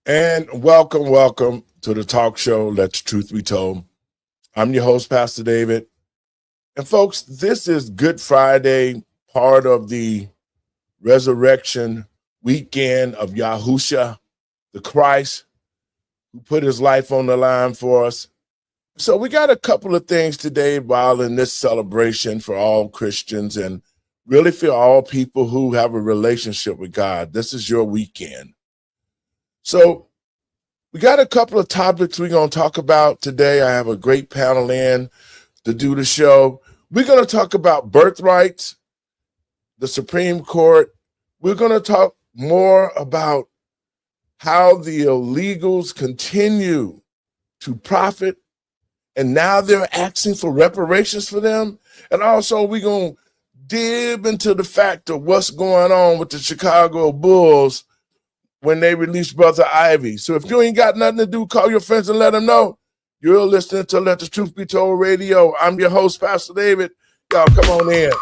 And welcome to the talk show, Let the Truth Be Told. I'm your host, Pastor David. And folks, this is Good Friday, part of the resurrection weekend of Yahusha, the Christ, who put his life on the line for us. So we got a couple of things today while in this celebration for all Christians and really for all people who have a relationship with God. This is your weekend. So we got a couple of topics we're going to talk about today. I have a great panel in to do the show. We're going to talk about birthrights, the Supreme Court. We're going to talk more about how the illegals continue to profit, and now they're asking for reparations for them. And also we're going to dip into the fact of what's going on with the Chicago Bulls when they released Brother Ivy. So if you ain't got nothing to do, call your friends and let them know. You're listening to Let the Truth Be Told Radio. I'm your host, Pastor David. Y'all come on in.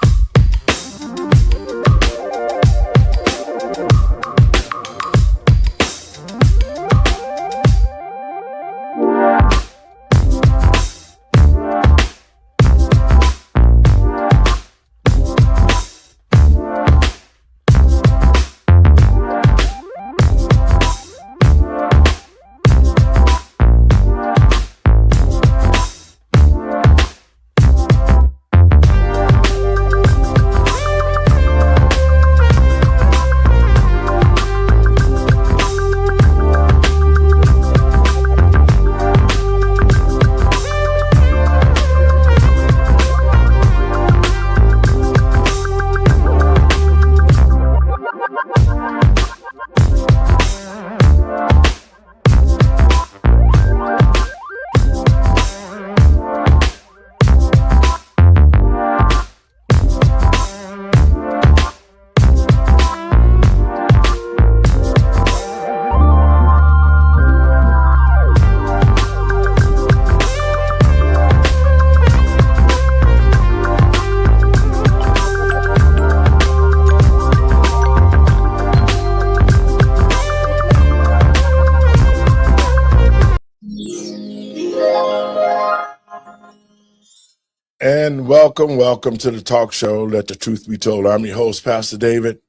And welcome to the talk show, Let the Truth Be Told. I'm your host, Pastor David.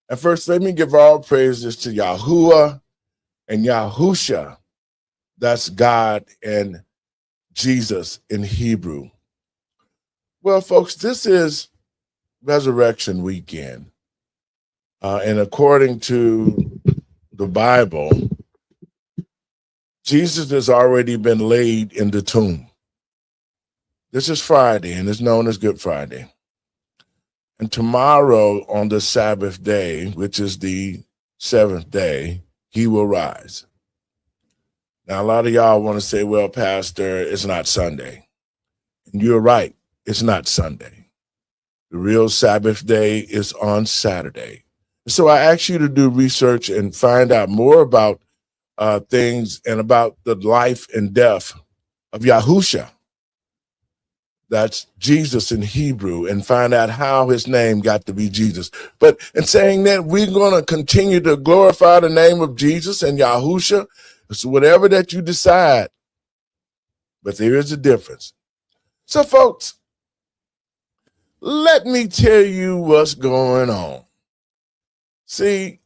And first, let me give all praises to Yahuwah and Yahusha. That's God and Jesus in Hebrew. Well, folks, this is Resurrection Weekend. And according to the Bible, Jesus has already been laid in the tomb. This is Friday, and it's known as Good Friday. And tomorrow on the Sabbath day, which is the seventh day, he will rise. Now, a lot of y'all want to say, well, Pastor, it's not Sunday. And you're right, it's not Sunday. The real Sabbath day is on Saturday. So I ask you to do research and find out more about things and about the life and death of Yahusha. That's Jesus in Hebrew, and find out how his name got to be Jesus. But in saying that, we're going to continue to glorify the name of Jesus and Yahusha. So whatever that you decide, but there is a difference. So folks, let me tell you what's going on. See,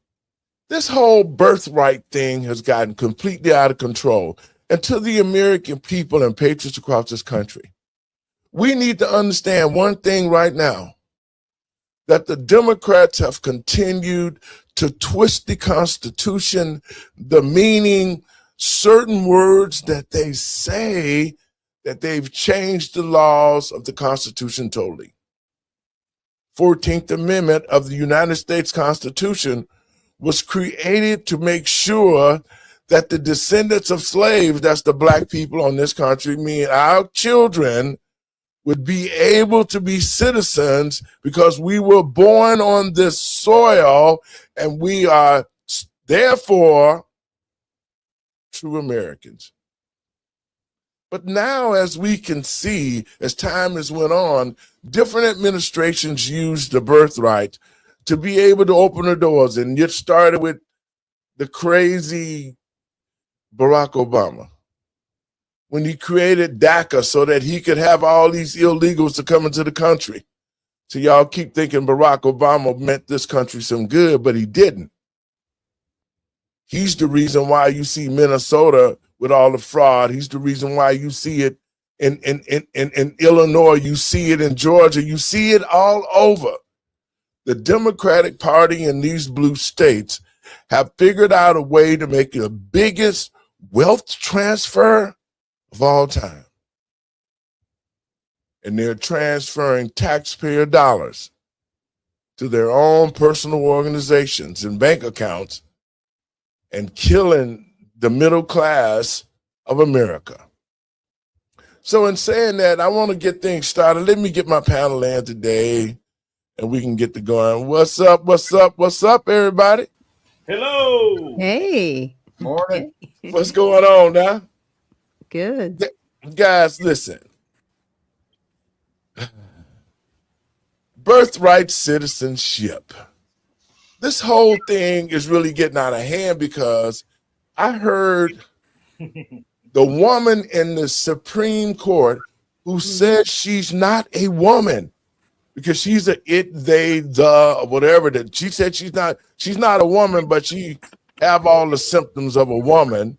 this whole birthright thing has gotten completely out of control. And to the American people and patriots across this country, we need to understand one thing right now, that the Democrats have continued to twist the Constitution, the meaning, certain words that they say, that they've changed the laws of the Constitution totally. 14th Amendment of the United States Constitution was created to make sure that the descendants of slaves, that's the black people on this country, meaning our children, would be able to be citizens because we were born on this soil and we are therefore true Americans. But now, as we can see, as time has went on, different administrations used the birthright to be able to open the doors. And it started with the crazy Barack Obama when he created DACA so that he could have all these illegals to come into the country. So y'all keep thinking Barack Obama meant this country some good, but he didn't. He's the reason why you see Minnesota with all the fraud. He's the reason why you see it in Illinois. You see it in Georgia. You see it all over. The Democratic Party in these blue states have figured out a way to make the biggest wealth transfer of all time. And they're transferring taxpayer dollars to their own personal organizations and bank accounts and killing the middle class of America. So in saying that, I want to get things started. Let me get my panel in today and we can get to going. What's up? What's up? What's up, everybody? Hello. Hey. Morning. What's going on now? Good. Guys, listen. Birthright citizenship. This whole thing is really getting out of hand because I heard the woman in the Supreme Court who said she's not a woman because she's a it, they, the, or whatever. That she said she's not a woman, but she have all the symptoms of a woman,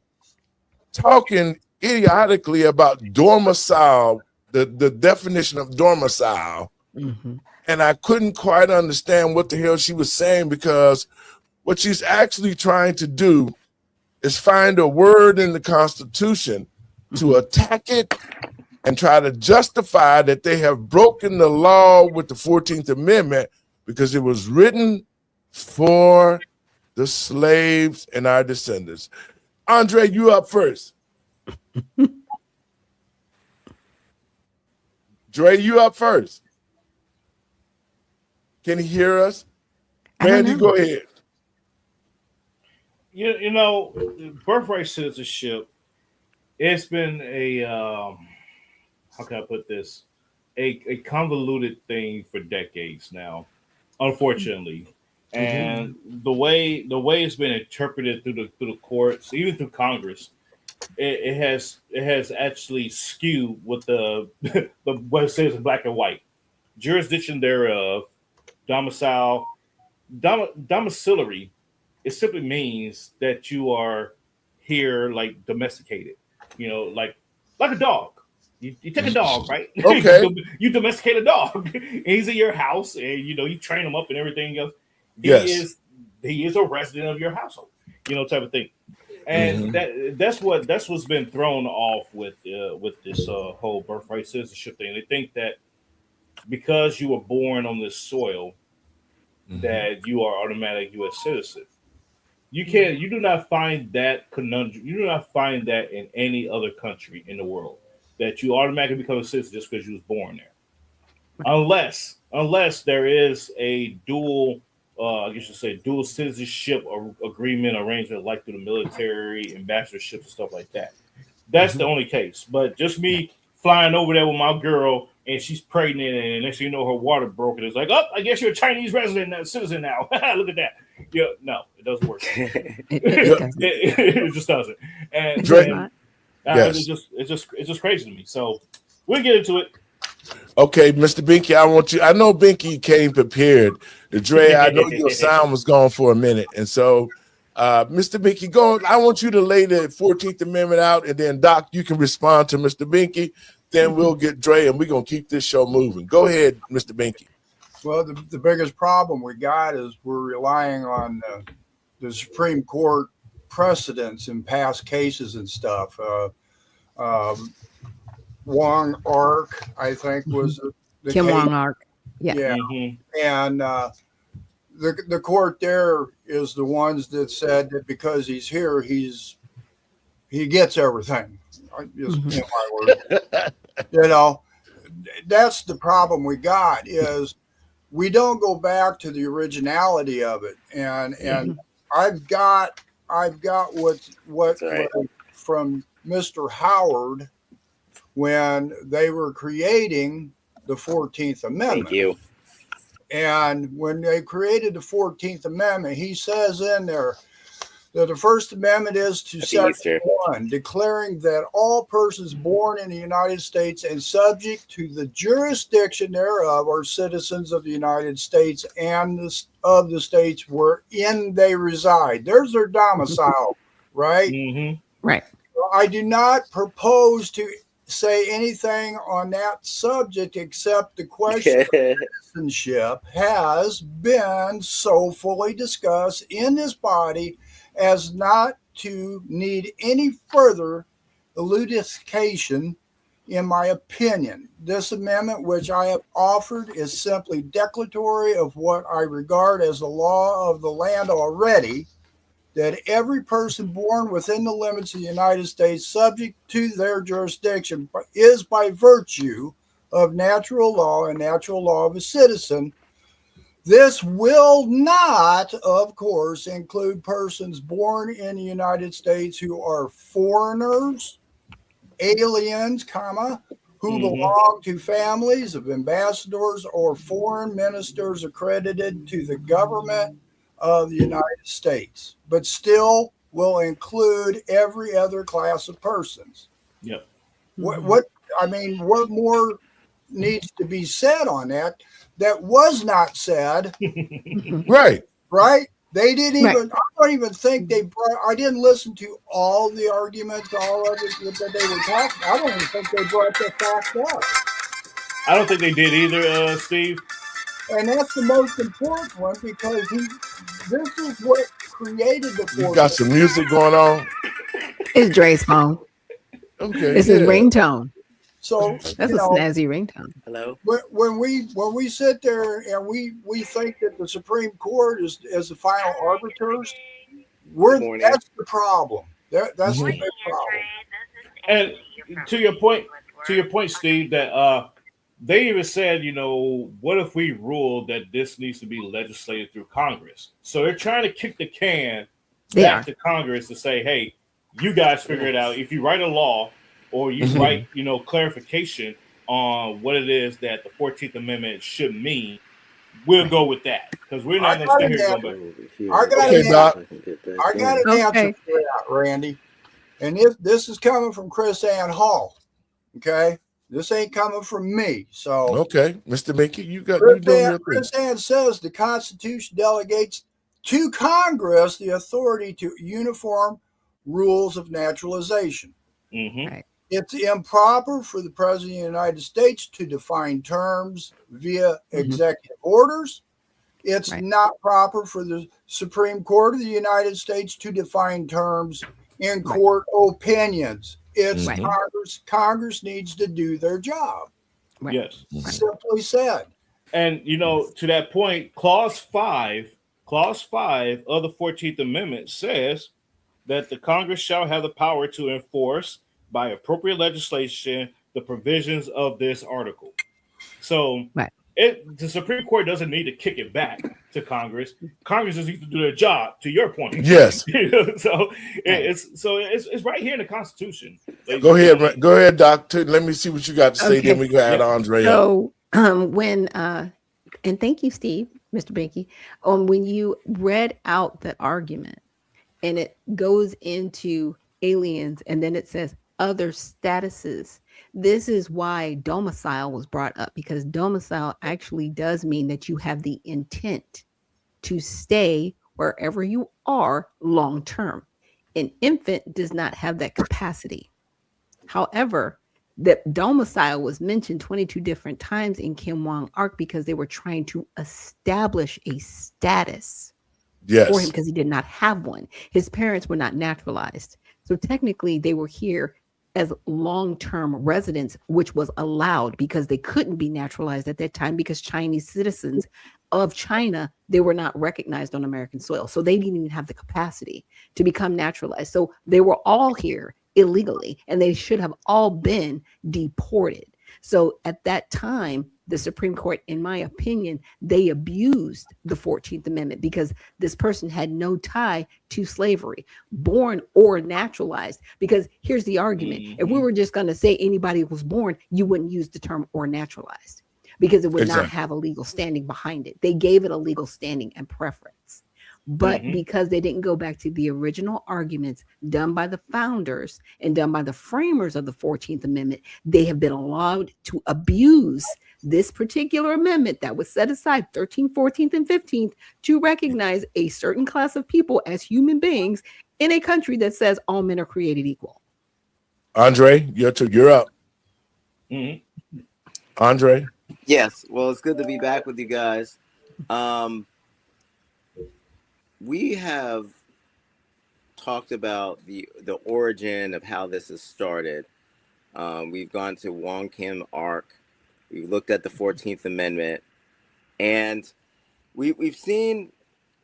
talking idiotically about domicile, the definition of domicile. Mm-hmm. And I couldn't quite understand what the hell she was saying because what she's actually trying to do is find a word in the Constitution to attack it and try to justify that they have broken the law with the 14th Amendment because it was written for the slaves and our descendants. Andre, you up first. Dre, you up first. Can he hear us? Randy, go ahead. You know, birthright citizenship, it's been a, how can I put this? A convoluted thing for decades now, unfortunately. And the way it's been interpreted through the courts, even through Congress, it has actually skewed with the what it says in black and white. Jurisdiction thereof, domiciliary, it simply means that you are here like domesticated, like a dog. You take a dog, right? Okay. You domesticate a dog. He's in your house, and you train him up and everything else. Yes. He is a resident of your household, type of thing. And that's what's been thrown off with this whole birthright citizenship thing. They think that because you were born on this soil, that you are automatic U.S. citizen. You do not find that conundrum. You do not find that in any other country in the world, that you automatically become a citizen just because you was born there, unless there is a dual, I guess you say dual citizenship or agreement arrangement, like through the military, ambassadorships and stuff like that. That's the only case. But just me flying over there with my girl and she's pregnant, and next thing you know, her water broke, and it's like, oh, I guess you're a Chinese resident, citizen now. Look at that. Yeah, no, it doesn't work. It just doesn't. And yes. it's just crazy to me. So we'll get into it. Okay, Mr. Binky, I know Binky came prepared. Dre, I know your sound was gone for a minute. And so, Mr. Binky, I want you to lay the 14th Amendment out, and then, Doc, you can respond to Mr. Binky. Then we'll get Dre, and we're going to keep this show moving. Go ahead, Mr. Binky. Well, the biggest problem we got is we're relying on the Supreme Court precedents in past cases and stuff. Wong Ark, I think, was the Kim case. Wong Ark. Yeah. And the court there is the ones that said that because he's here, he gets everything. Just my word. That's the problem we got, is we don't go back to the originality of it. And I've got what right. from Mr. Howard when they were creating the 14th Amendment. Thank you. And when they created the 14th Amendment, he says in there, The First Amendment is to Happy Section Easter. 1, declaring that all persons born in the United States and subject to the jurisdiction thereof are citizens of the United States and of the states wherein they reside. There's their domicile, right? Mm-hmm. Right. I do not propose to say anything on that subject except the question of citizenship has been so fully discussed in this body as not to need any further elucidation. In my opinion, this amendment which I have offered is simply declaratory of what I regard as the law of the land already, that every person born within the limits of the United States, subject to their jurisdiction, is by virtue of natural law and natural law of a citizen. This will not, of course, include persons born in the United States who are foreigners, aliens, who belong to families of ambassadors or foreign ministers accredited to the government of the United States, but still will include every other class of persons. Yep. What more needs to be said on that was not said? Right. They didn't even, I don't even think I didn't listen to all the arguments, all of it that they were talking. I don't even think they brought the fact up. I don't think they did either, Steve. And that's the most important one because this is what created the You got some music going on? It's Dre's phone. Okay. It's his ringtone. So that's a snazzy ringtone. Hello. When we sit there and we think that the Supreme Court is the final arbiters, that's the problem. That's the big problem. And to your point, Steve, that they even said, what if we rule that this needs to be legislated through Congress? So they're trying to kick the can back to Congress to say, hey, you guys figure it out. If you write a law or you write, clarification on what it is that the 14th Amendment should mean, we'll go with that because we're not going to stay here going back. I got an answer for that, Randy. And this is coming from Chris Ann Hall. Okay. This ain't coming from me. So okay, Mr. Mickey, you Chris Ann says the Constitution delegates to Congress the authority to uniform rules of naturalization. Right. It's improper for the President of the United States to define terms via executive orders. It's not proper for the Supreme Court of the United States to define terms in court opinions. It's Congress needs to do their job. Right. Yes. Simply said. And, to that point, Clause 5 of the 14th Amendment says that the Congress shall have the power to enforce by appropriate legislation the provisions of this article. So the Supreme Court doesn't need to kick it back to Congress. Congress just needs to do their job, to your point. Yes. It's right here in the Constitution. Go ahead, Doctor. Let me see what you got to say. Then we go add Andre. So and thank you, Steve, Mr. Binky, when you read out that argument and it goes into aliens and then it says other statuses. This is why domicile was brought up, because domicile actually does mean that you have the intent to stay wherever you are long term. An infant does not have that capacity. However, the domicile was mentioned 22 different times in Kim Wong Ark because they were trying to establish a status for him because he did not have one. His parents were not naturalized. So technically they were here as long-term residents, which was allowed because they couldn't be naturalized at that time because Chinese citizens of China, they were not recognized on American soil. So they didn't even have the capacity to become naturalized. So they were all here illegally and they should have all been deported. So at that time, the Supreme Court, in my opinion, they abused the 14th Amendment because this person had no tie to slavery, born or naturalized. Because here's the argument. If we were just going to say anybody was born, you wouldn't use the term or naturalized because it would not have a legal standing behind it. They gave it a legal standing and preference. But because they didn't go back to the original arguments done by the founders and done by the framers of the 14th Amendment, they have been allowed to abuse this particular amendment that was set aside 13th, 14th, and 15th to recognize a certain class of people as human beings in a country that says all men are created equal. Andre, you're up. Andre? Yes. Well, it's good to be back with you guys. We have talked about the origin of how this has started. We've gone to Wong Kim Ark. We've looked at the 14th Amendment, and we've seen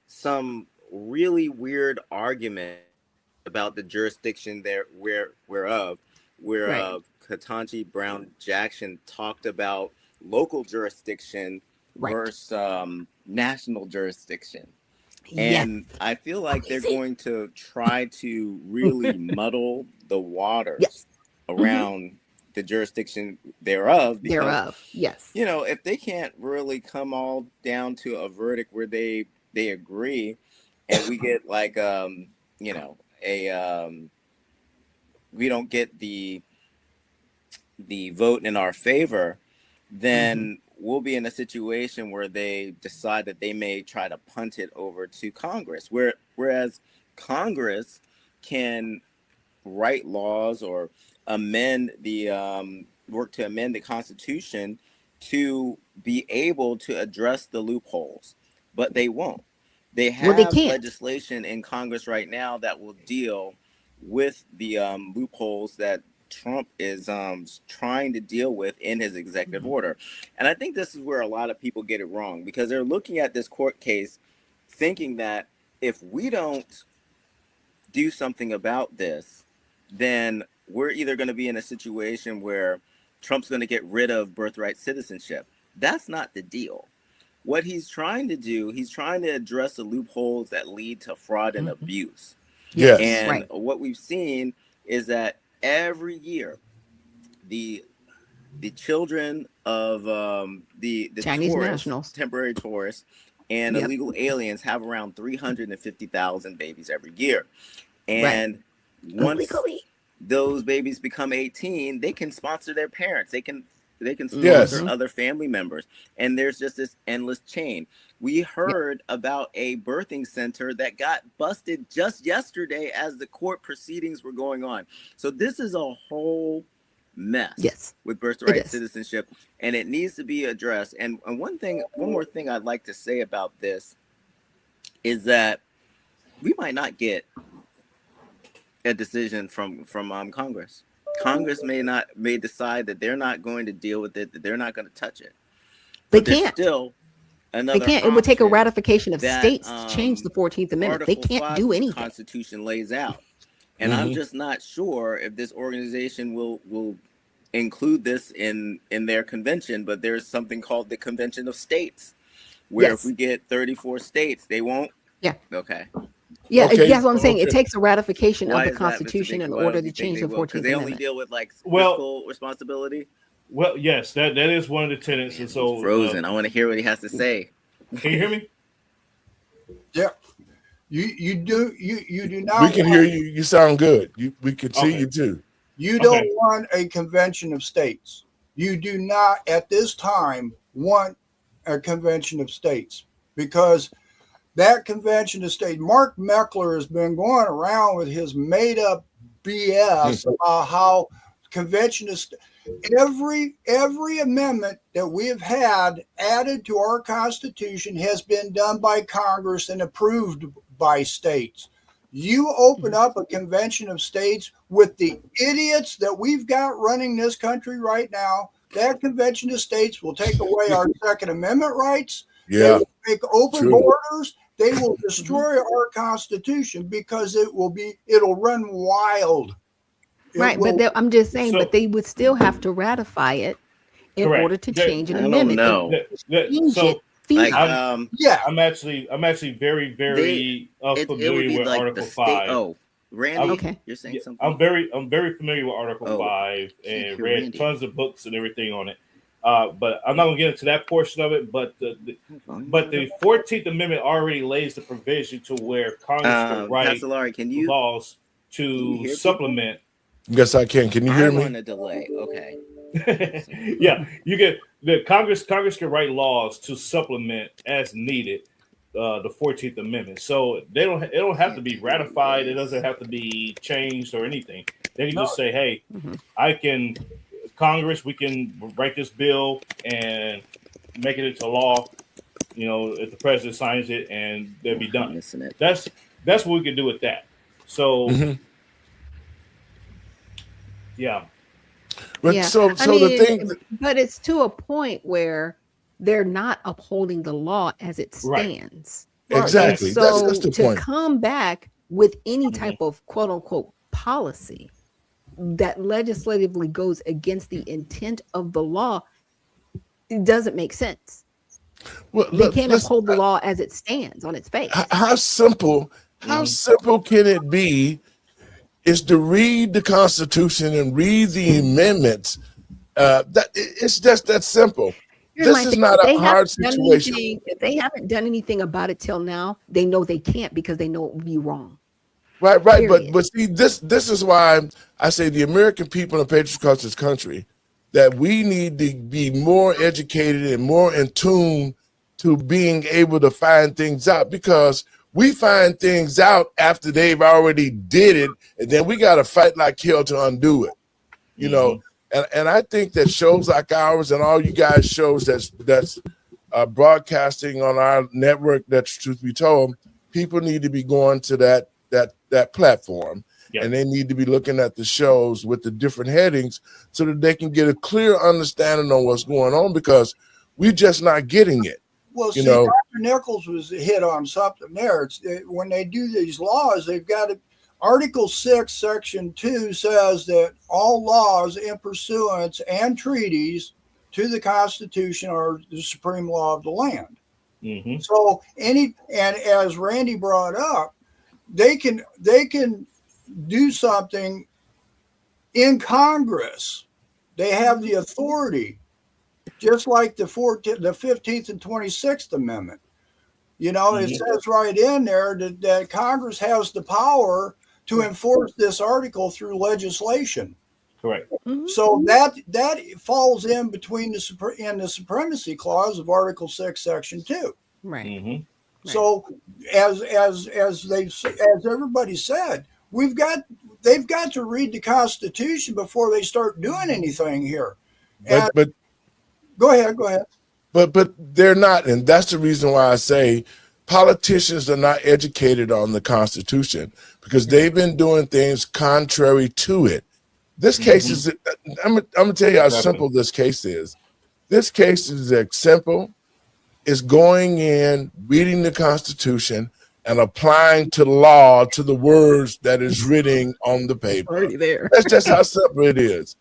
some really weird argument about the jurisdiction there whereof Ketanji Brown Jackson talked about local jurisdiction versus national jurisdiction. And I feel like they're going to try to really muddle the waters around the jurisdiction thereof. Because, you know, if they can't really come all down to a verdict where they agree, and we get like you know, we don't get the vote in our favor, then we'll be in a situation where they decide that they may try to punt it over to Congress, whereas Congress can write laws or amend the work to amend the Constitution to be able to address the loopholes, but they won't. They have legislation in Congress right now that will deal with the loopholes that Trump is trying to deal with in his executive order. And I think this is where a lot of people get it wrong, because they're looking at this court case thinking that if we don't do something about this, then we're either going to be in a situation where Trump's going to get rid of birthright citizenship. That's not the deal. What he's trying to do, he's trying to address the loopholes that lead to fraud and abuse. And what we've seen is that every year, the children of the Chinese tourists, nationals, temporary tourists, and illegal aliens have around 350,000 babies every year. And once those babies become 18, they can sponsor their parents. They can sponsor other family members. And there's just this endless chain. We heard about a birthing center that got busted just yesterday as the court proceedings were going on. So this is a whole mess with birthright citizenship, and it needs to be addressed. And one more thing I'd like to say about this is that we might not get a decision from Congress. Congress may decide that they're not going to deal with it, that they're not going to touch it. They can't. Still another they can't. It would take a ratification of states to change the 14th Amendment. They can't do anything. The Constitution lays out. And I'm just not sure if this organization will include this in their convention, but there's something called the Convention of States, where if we get 34 states, they won't. Okay. That's what I'm saying. It takes a ratification of the Constitution in order to change the 14th Amendment. They only deal with like fiscal responsibility. Well, yes, that is one of the tenets. And so frozen. I want to hear what he has to say. Can you hear me? Yeah. You do not. We can hear you. You sound good. We can see you too. You don't want a convention of states. You do not at this time want a convention of states, because that convention of states, Mark Meckler has been going around with his made up BS about how convention of every amendment that we have had added to our Constitution has been done by Congress and approved by states. You open up a convention of states with the idiots that we've got running this country right now, that convention of states will take away our Second Amendment rights. They will make open borders. They will destroy our Constitution because it'll run wild. But I'm just saying, but they would still have to ratify it in order to change an amendment. I'm actually very familiar with Article 5. Randy, you're saying something. I'm very familiar with Article 5 and read tons of books and everything on it. But I'm not going to get into that portion of it. But the 14th Amendment already lays the provision to where Congress can write Pastor Laurie, laws to supplement. Yes, I can. Can you hear me? I'm on a delay. Okay. Yeah, you get the Congress can write laws to supplement as needed the 14th Amendment. So it don't have to be ratified. It doesn't have to be changed or anything. They can just say, hey, Congress, we can write this bill and make it into law. You know, if the president signs it, and they'll be done. That's what we can do with that. So, yeah. But the thing, but it's to a point where they're not upholding the law as it stands. Right. Exactly. And so that's the point. To come back with any type of quote unquote policy that legislatively goes against the intent of the law, it doesn't make sense. Well, they can't uphold the law as it stands on its face. How simple can it be? Is to read the Constitution and read the amendments. That it's just that simple. This is not a hard situation. If they haven't done anything about it till now, they know they can't because they know it would be wrong. Right. But see, this is why I say the American people and patriots across this country, that we need to be more educated and more in tune to being able to find things out, because we find things out after they've already did it, and then we got to fight like hell to undo it, you know. And I think that shows like ours and all you guys shows that's broadcasting on our network, that's Truth Be Told, people need to be going to that platform, and they need to be looking at the shows with the different headings so that they can get a clear understanding on what's going on, because we're just not getting it. Well, see, Dr. Nichols was hit on something there. When they do these laws, they've got to. Article 6, Section 2 says that all laws in pursuance and treaties to the Constitution are the supreme law of the land. So and as Randy brought up, they can do something in Congress. They have the authority, just like the 15th and 26th Amendment. You know, it says right in there that Congress has the power to enforce this article through legislation. Correct. So that falls in between the supremacy clause of Article 6, Section 2. Right. So as everybody said, they've got to read the Constitution before they start doing anything here. But go ahead. But they're not, and that's the reason why I say politicians are not educated on the Constitution, because they've been doing things contrary to it. This case is, I'm going to tell you how simple this case is. This case is simple. It's going in, reading the Constitution, and applying to law to the words that is written on the paper. Already there. That's just how simple it is.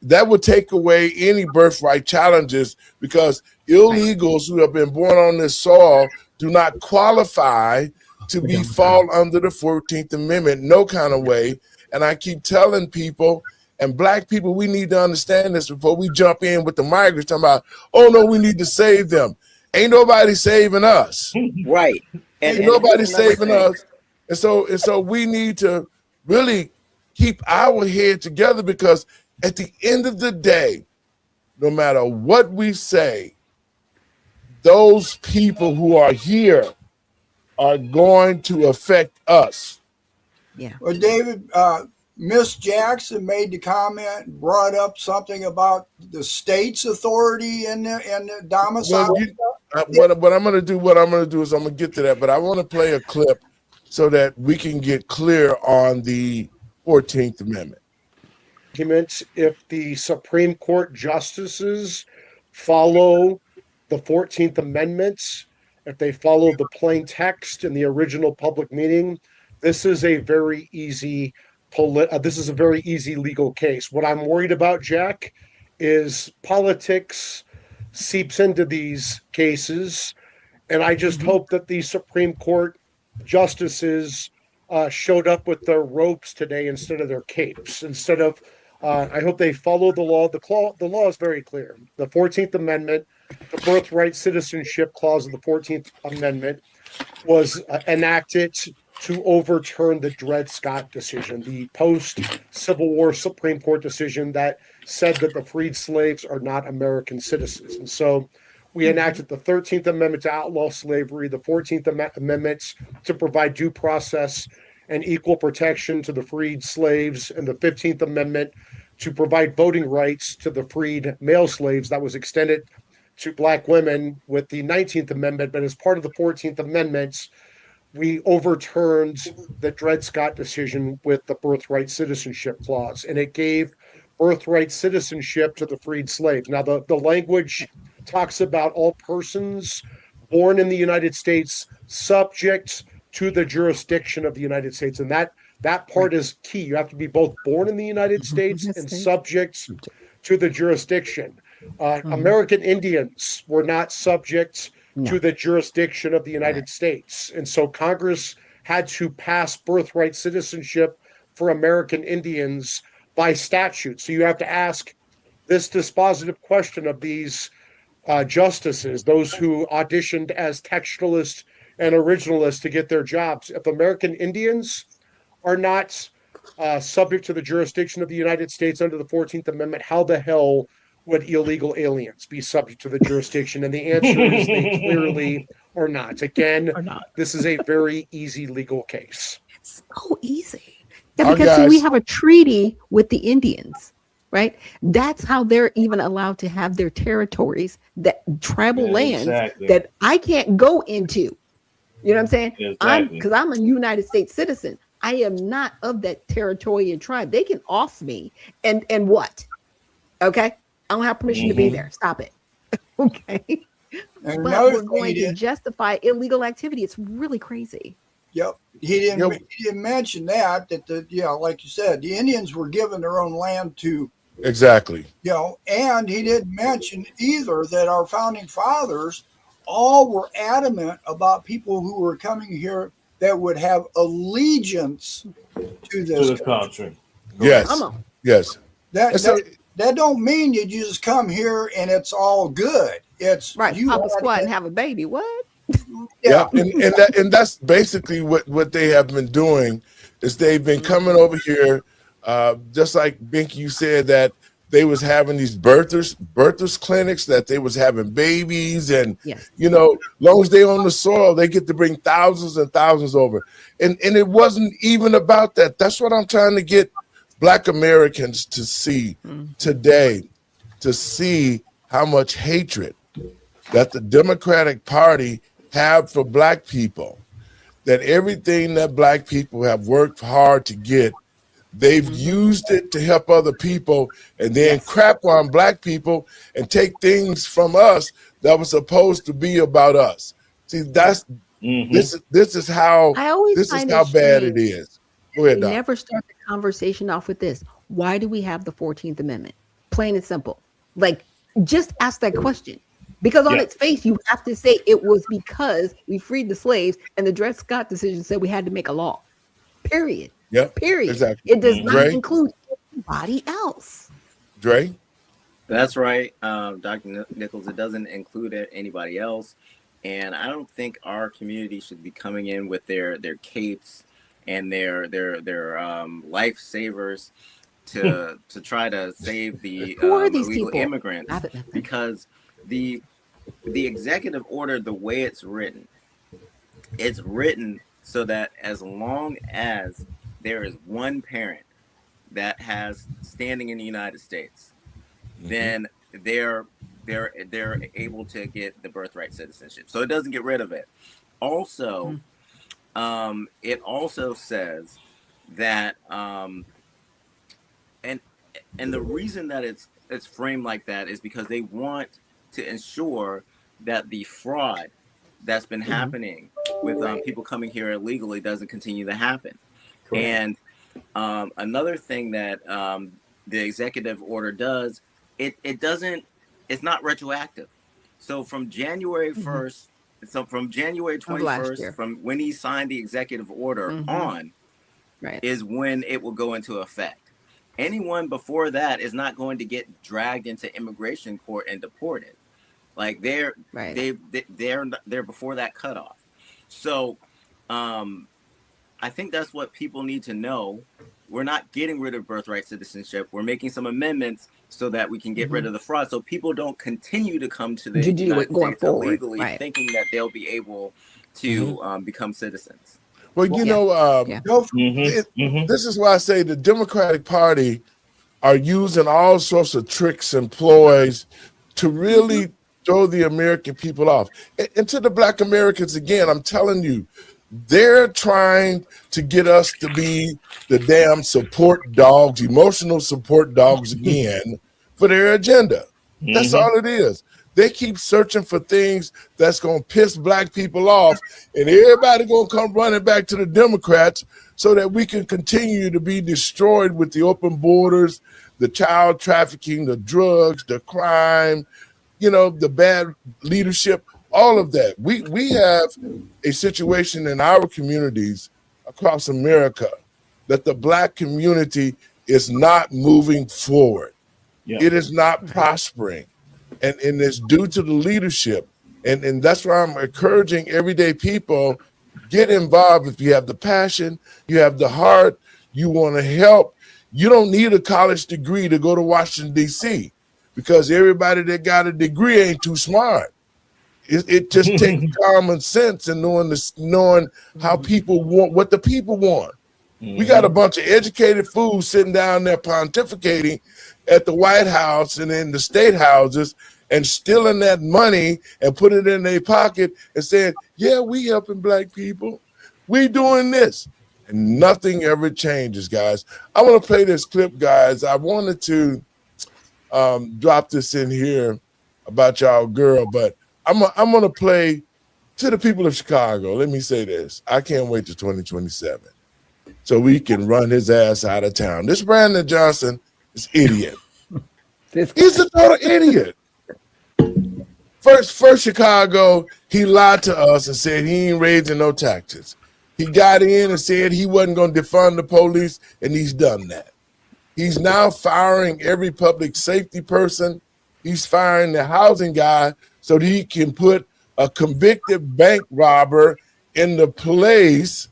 That would take away any birthright challenges, because illegals who have been born on this soil do not qualify to fall under the 14th Amendment, no kind of way. And I keep telling people, and black people, we need to understand this before we jump in with the migrants talking about, oh no, we need to save them. Ain't nobody saving us. Right. Ain't nobody saving us. And so we need to really keep our head together, because at the end of the day, no matter what we say, those people who are here are going to affect us. Yeah. Well, David, Miss Jackson made the comment, brought up something about the state's authority and the domicile. Well, what I'm going to do is I'm going to get to that, but I want to play a clip so that we can get clear on the 14th Amendment. If the Supreme Court justices follow the 14th Amendment, if they follow the plain text in the original public meeting, this is a very easy legal case. What I'm worried about, Jack, is politics seeps into these cases, and I just hope that the Supreme Court justices showed up with their ropes today instead of their capes, instead of I hope they follow the law. The law is very clear. The 14th Amendment, the birthright citizenship clause of the 14th Amendment was enacted to overturn the Dred Scott decision, the post-Civil War Supreme Court decision that said that the freed slaves are not American citizens. And so we enacted the 13th Amendment to outlaw slavery, the 14th Amendment to provide due process and equal protection to the freed slaves, and the 15th Amendment to provide voting rights to the freed male slaves. That was extended to Black women with the 19th Amendment. But as part of the 14th Amendment, we overturned the Dred Scott decision with the birthright citizenship clause, and it gave birthright citizenship to the freed slaves. Now, the language talks about all persons born in the United States subject to the jurisdiction of the United States. And that part is key. You have to be both born in the United States and subject to the jurisdiction. American Indians were not subject to the jurisdiction of the United States. And so Congress had to pass birthright citizenship for American Indians by statute. So you have to ask this dispositive question of these justices, those who auditioned as textualists and originalists to get their jobs. If American Indians are not subject to the jurisdiction of the United States under the 14th Amendment, how the hell would illegal aliens be subject to the jurisdiction? And the answer is they clearly are not. Again, this is a very easy legal case. It's so easy. Yeah, because see, we have a treaty with the Indians, right? That's how they're even allowed to have their territories, that tribal lands that I can't go into. You know what I'm saying? Because I'm a United States citizen. I am not of that territory and tribe. They can off me and what? Okay, I don't have permission to be there. Stop it. Okay. And but we're going to justify illegal activity. It's really crazy. Yep. He didn't mention that like you said, the Indians were given their own land to. Exactly. And he didn't mention either that our founding fathers all were adamant about people who were coming here that would have allegiance to this country. Yes. Yes. That don't mean you just come here and it's all good. It's right. You pop a squat and have a baby. What? Yeah. And that's basically what they have been doing is they've been coming over here, just like Binky, you said that they was having these birthers clinics, that they was having babies, and long as they own the soil, they get to bring thousands and thousands over. And it wasn't even about that. That's what I'm trying to get Black Americans to see today, to see how much hatred that the Democratic Party have for Black people, that everything that Black people have worked hard to get, they've used it to help other people, and then crap on Black people and take things from us that was supposed to be about us. See, that's this is how bad it is. Go ahead, Doc. Never start the conversation off with this. Why do we have the 14th Amendment? Plain and simple. Like, just ask that question. Because on its face, you have to say it was because we freed the slaves and the Dred Scott decision said we had to make a law. Period. Yep. Period. Exactly. It does not include anybody else. Dre? That's right, Dr. Nichols. It doesn't include anybody else. And I don't think our community should be coming in with their capes and their lifesavers to try to save the illegal immigrants, because the executive order, the way it's written so that as long as there is one parent that has standing in the United States, then they're able to get the birthright citizenship. So it doesn't get rid of it. Also, it also says that and the reason that it's framed like that is because they want to ensure that the fraud that's been happening with people coming here illegally doesn't continue to happen. Correct. And another thing that the executive order does, it's not retroactive. So from January 1st, so from January 21st, from when he signed the executive order on, is when it will go into effect. anyone before that is not going to get dragged into immigration court and deported. Like they're before that cutoff. So I think that's what people need to know. We're not getting rid of birthright citizenship. We're making some amendments so that we can get rid of the fraud, so people don't continue to come to the United States illegally, thinking that they'll be able to become citizens. Well, this is why I say the Democratic Party are using all sorts of tricks and ploys to really throw the American people off. And to the Black Americans, again, I'm telling you, they're trying to get us to be the damn support dogs, emotional support dogs again for their agenda. That's all it is. They keep searching for things that's going to piss Black people off, and everybody going to come running back to the Democrats so that we can continue to be destroyed with the open borders, the child trafficking, the drugs, the crime, the bad leadership, all of that. We have a situation in our communities across America that the Black community is not moving forward. Yeah. It is not prospering. And it's due to the leadership. And that's why I'm encouraging everyday people, get involved. If you have the passion, you have the heart, you want to help. You don't need a college degree to go to Washington, D.C., because everybody that got a degree ain't too smart. It just takes common sense and knowing how people want, what the people want. We got a bunch of educated fools sitting down there pontificating at the White House and in the state houses and stealing that money and put it in their pocket and saying, yeah, we helping Black people. We doing this. And nothing ever changes, guys. I want to play this clip, guys. I wanted to drop this in here about y'all girl, but I'm going to play to the people of Chicago. Let me say this. I can't wait to 2027 so we can run his ass out of town. This Brandon Johnson is idiot. He's a total idiot. First Chicago, he lied to us and said he ain't raising no taxes. He got in and said he wasn't going to defund the police, and he's done that. He's now firing every public safety person. He's firing the housing guy so that he can put a convicted bank robber in the place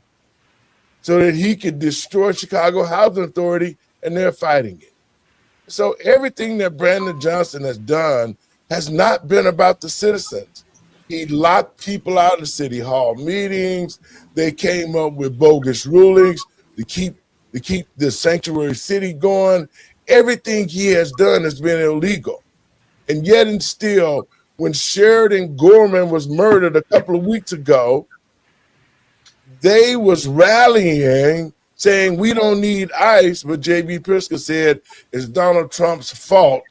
so that he could destroy Chicago Housing Authority, and they're fighting it. So everything that Brandon Johnson has done has not been about the citizens. He locked people out of City Hall meetings. They came up with bogus rulings to keep the sanctuary city going. Everything he has done has been illegal. And yet and still, when Sheridan Gorman was murdered a couple of weeks ago, they was rallying, saying we don't need ICE, but J.B. Pritzker said it's Donald Trump's fault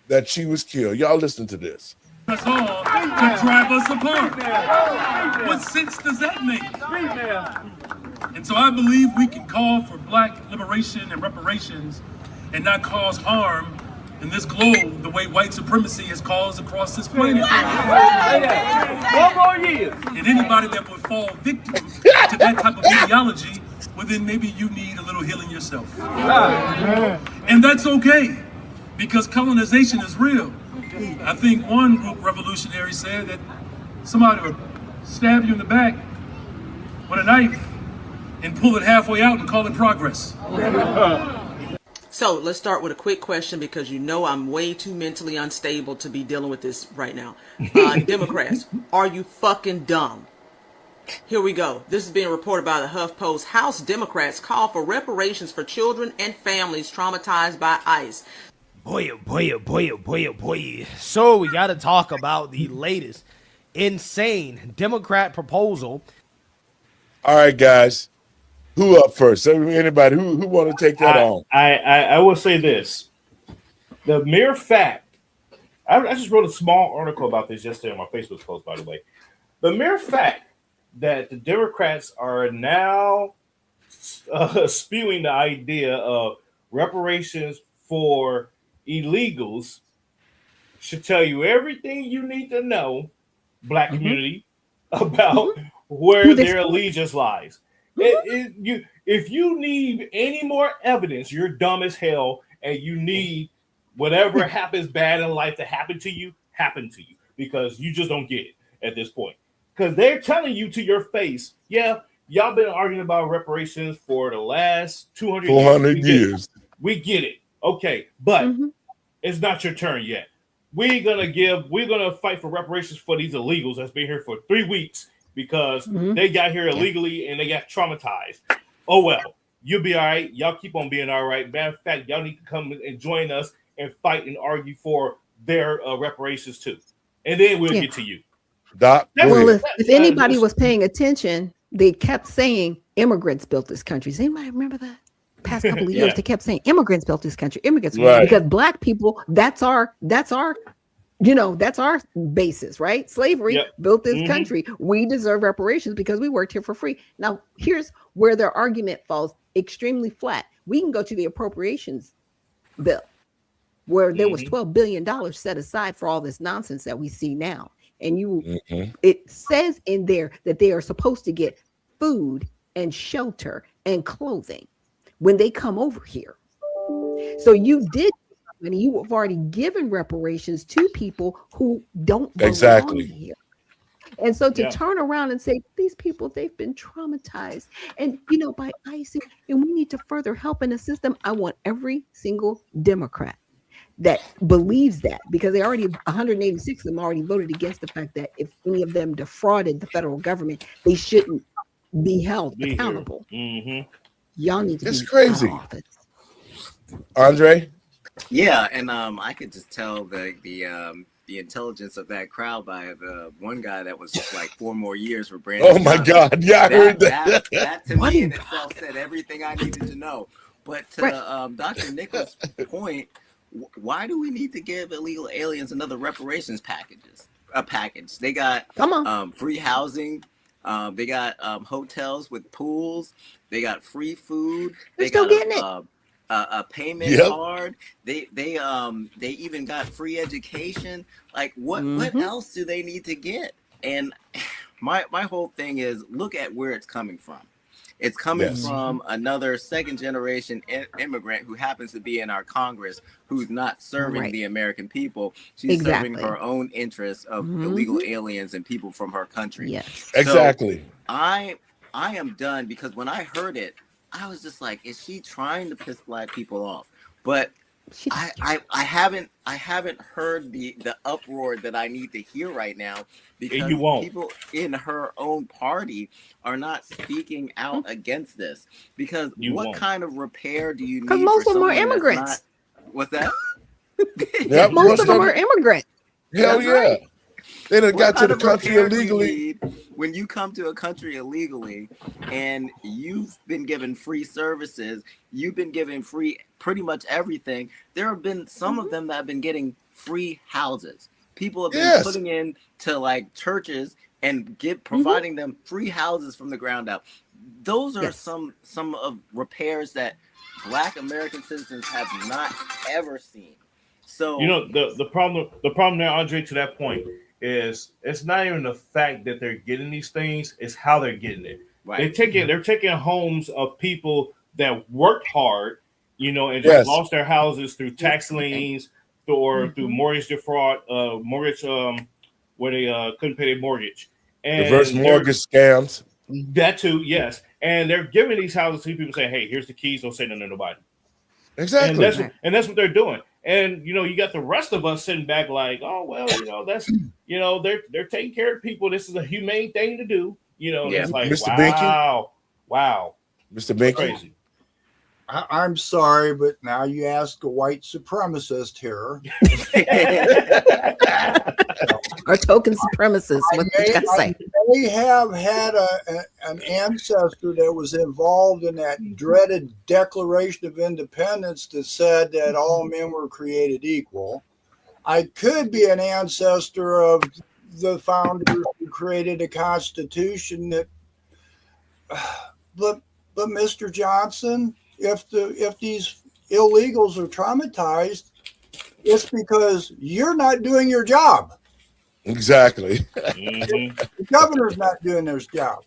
that she was killed. Y'all listen to this. Us all to drive us apart. What sense does that make? And so I believe we can call for Black liberation and reparations and not cause harm in this globe the way white supremacy has caused across this planet. And anybody that would fall victim to that type of ideology, well then maybe you need a little healing yourself. And that's okay, because colonization is real. I think one group revolutionary said that somebody would stab you in the back with a knife and pull it halfway out and call it progress. So let's start with a quick question, because you know I'm way too mentally unstable to be dealing with this right now. Democrats, are you fucking dumb? Here we go. This is being reported by the HuffPost. House Democrats call for reparations for children and families traumatized by ICE. Boy. So we got to talk about the latest insane Democrat proposal. All right, guys. Who up first? Anybody who want to take that on? I will say this. The mere fact, I just wrote a small article about this yesterday on my Facebook post, by the way. The mere fact that the Democrats are now spewing the idea of reparations for illegals should tell you everything you need to know, Black community, about where their allegiance lies. If you need any more evidence, you're dumb as hell, and you need whatever happens bad in life to happen to you, because you just don't get it at this point. Because they're telling you to your face, yeah, y'all been arguing about reparations for the last 200 years. We get it. Okay, but it's not your turn yet. We're gonna fight for reparations for these illegals that's been here for 3 weeks because they got here illegally and they got traumatized. Oh well, you'll be all right. Y'all keep on being all right. Matter of fact, y'all need to come and join us and fight and argue for their reparations too, and then we'll get to you. Doc, well, if anybody was paying attention, they kept saying immigrants built this country. Does anybody remember that? Past couple of years, they kept saying immigrants built this country. Immigrants, because black people, that's our basis, right? Slavery built this country. We deserve reparations because we worked here for free. Now, here's where their argument falls extremely flat. We can go to the appropriations bill, where there was $12 billion set aside for all this nonsense that we see now. And it says in there that they are supposed to get food and shelter and clothing when they come over here. So you did, and you have already given reparations to people who don't belong here. And so to turn around and say, these people, they've been traumatized, and by ICE, and we need to further help and assist them. I want every single Democrat that believes that, because they already 186 of them already voted against the fact that if any of them defrauded the federal government, they shouldn't be held accountable. Y'all need to be crazy. Out of office. Andre? Yeah, and I could just tell the intelligence of that crowd by the one guy that was just like 4 more years for Brandon. Oh my God! Yeah, I heard that. That to me in itself said everything I needed to know. But to Dr. Nichols' point, why do we need to give illegal aliens another reparations package? They got free housing. They got hotels with pools. They got free food. They got a payment card. They even got free education. Like what else do they need to get? And my whole thing is, look at where it's coming from. It's coming from another second generation immigrant who happens to be in our Congress, who's not serving the American people. She's serving her own interests of illegal aliens and people from her country. Yes, exactly. So I am done, because when I heard it, I was just like, is she trying to piss black people off? But I haven't heard the uproar that I need to hear right now, because people in her own party are not speaking out against this. Because what kind of repair do you need? Because most of them are immigrants. What's that? Most of them are immigrants. Hell yeah. Right. They done got to the country illegally. When you come to a country illegally and you've been given free services, you've been given free pretty much everything. There have been some of them that have been getting free houses. People have been putting in to like churches and providing them free houses from the ground up. Those are some of repairs that Black American citizens have not ever seen. So the problem there, Andre, to that point, is it's not even the fact that they're getting these things, it's how they're getting it. Right. They're taking homes of people that worked hard, and just lost their houses through tax liens or through mortgage defraud, where they couldn't pay their mortgage. And reverse mortgage scams. That too, yes. And they're giving these houses to people, saying, "Hey, here's the keys. Don't say nothing to nobody." Exactly. And that's what they're doing. And you got the rest of us sitting back like, oh well, that's they're taking care of people. This is a humane thing to do. It's like, Mr. Wow, Mr. Binky. Crazy. I'm sorry, but now you ask a white supremacist here. Or token supremacist. What you got to say? They have had an ancestor that was involved in that dreaded Declaration of Independence that said that all men were created equal. I could be an ancestor of the founders who created a constitution that, but Mr. Johnson, if these illegals are traumatized, it's because you're not doing your job. Exactly. The governor's not doing his job.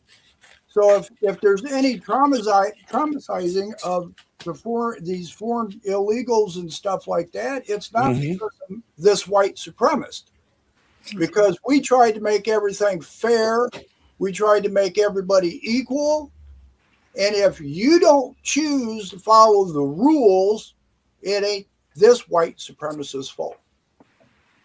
So if there's any traumatizing of these foreign illegals and stuff like that, it's not because of this white supremacist. Because we tried to make everything fair, we tried to make everybody equal, and if you don't choose to follow the rules, it ain't this white supremacist's fault.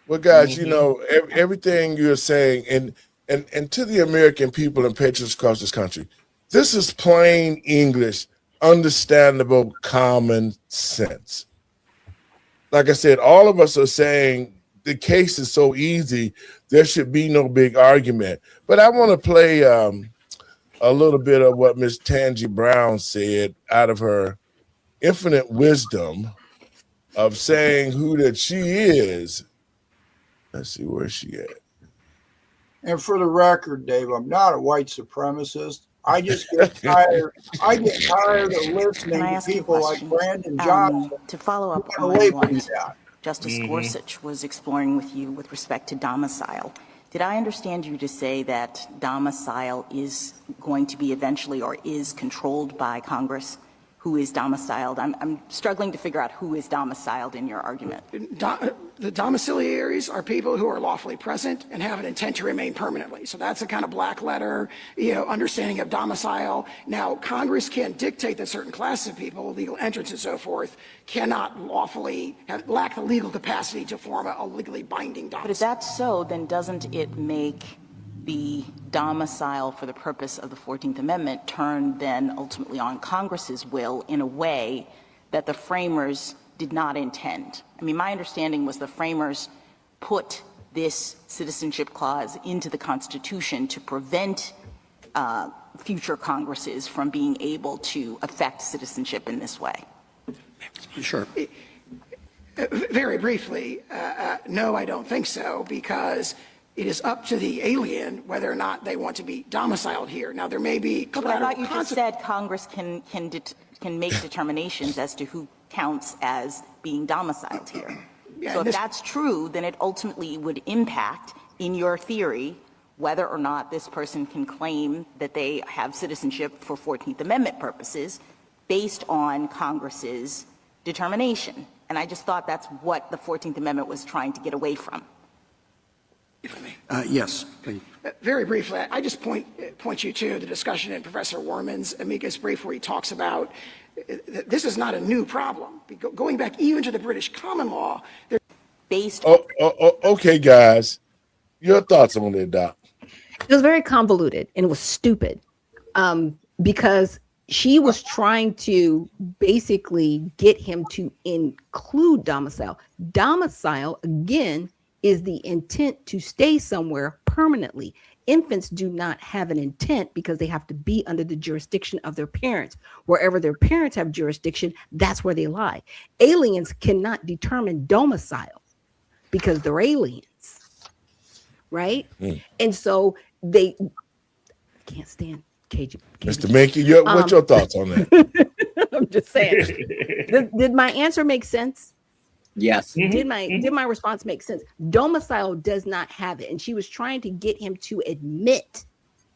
Well, guys, you know, everything you're saying, and to the American people and patriots across this country, this is plain English, understandable, common sense. Like I said, all of us are saying the case is so easy, there should be no big argument. But I want to play a little bit of what Miss Tangi Brown said out of her infinite wisdom of saying who that she is. Let's see where she at. And for the record, Dave, I'm not a white supremacist. I just get tired. I get tired of listening to people like Brandon Johnson to follow up on what that. Justice Gorsuch was exploring with you with respect to domicile. Did I understand you to say that domicile is going to be eventually or is controlled by Congress? Who is domiciled? I'm struggling to figure out who is domiciled in your argument. The domiciliaries are people who are lawfully present and have an intent to remain permanently. So that's a kind of black letter, understanding of domicile. Now, Congress can dictate that certain classes of people, legal entrants and so forth, cannot lawfully lack the legal capacity to form a legally binding domicile. But if that's so, then doesn't it make the domicile for the purpose of the 14th Amendment turn then ultimately on Congress's will in a way that the framers did not intend? I mean, my understanding was the framers put this citizenship clause into the Constitution to prevent future Congresses from being able to affect citizenship in this way. Sure. Very briefly, no, I don't think so, because it is up to the alien whether or not they want to be domiciled here. Now, there may be collateral I thought you just said Congress can make determinations as to who counts as being domiciled here. Yeah, so if that's true, then it ultimately would impact, in your theory, whether or not this person can claim that they have citizenship for 14th Amendment purposes based on Congress's determination. And I just thought that's what the 14th Amendment was trying to get away from. If I may. Yes, please. Very briefly, I just point you to the discussion in Professor Werman's amicus brief where he talks about this is not a new problem. Going back even to the British common law, based. Okay, guys, your thoughts on it, Doc? It was very convoluted and it was stupid because she was trying to basically get him to include domicile. Domicile, again, is the intent to stay somewhere permanently. Infants do not have an intent because they have to be under the jurisdiction of their parents. Wherever their parents have jurisdiction, that's where they lie. Aliens cannot determine domicile because they're aliens, right? And so they can't stand Cajun. Mr. Minky, what's your thoughts on that? I'm just saying. Did my answer make sense? Yes. Did my response make sense? Domicile does not have it. And she was trying to get him to admit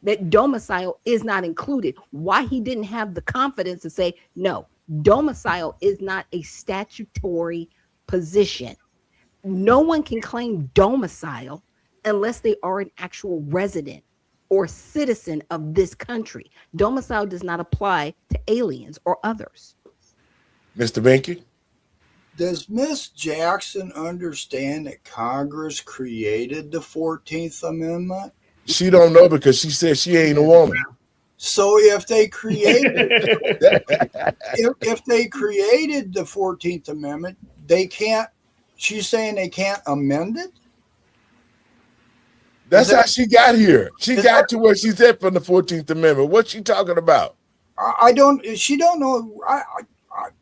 that domicile is not included. Why he didn't have the confidence to say, no, domicile is not a statutory position. No one can claim domicile unless they are an actual resident or citizen of this country. Domicile does not apply to aliens or others. Mr. Binky? Does Miss Jackson understand that Congress created the 14th Amendment? She don't know because she said she ain't a woman. So if they created if they created the 14th Amendment, they can't. She's saying they can't amend it. That's how she got here. She got to where she's at from the 14th Amendment. What's she talking about? I don't. She don't know.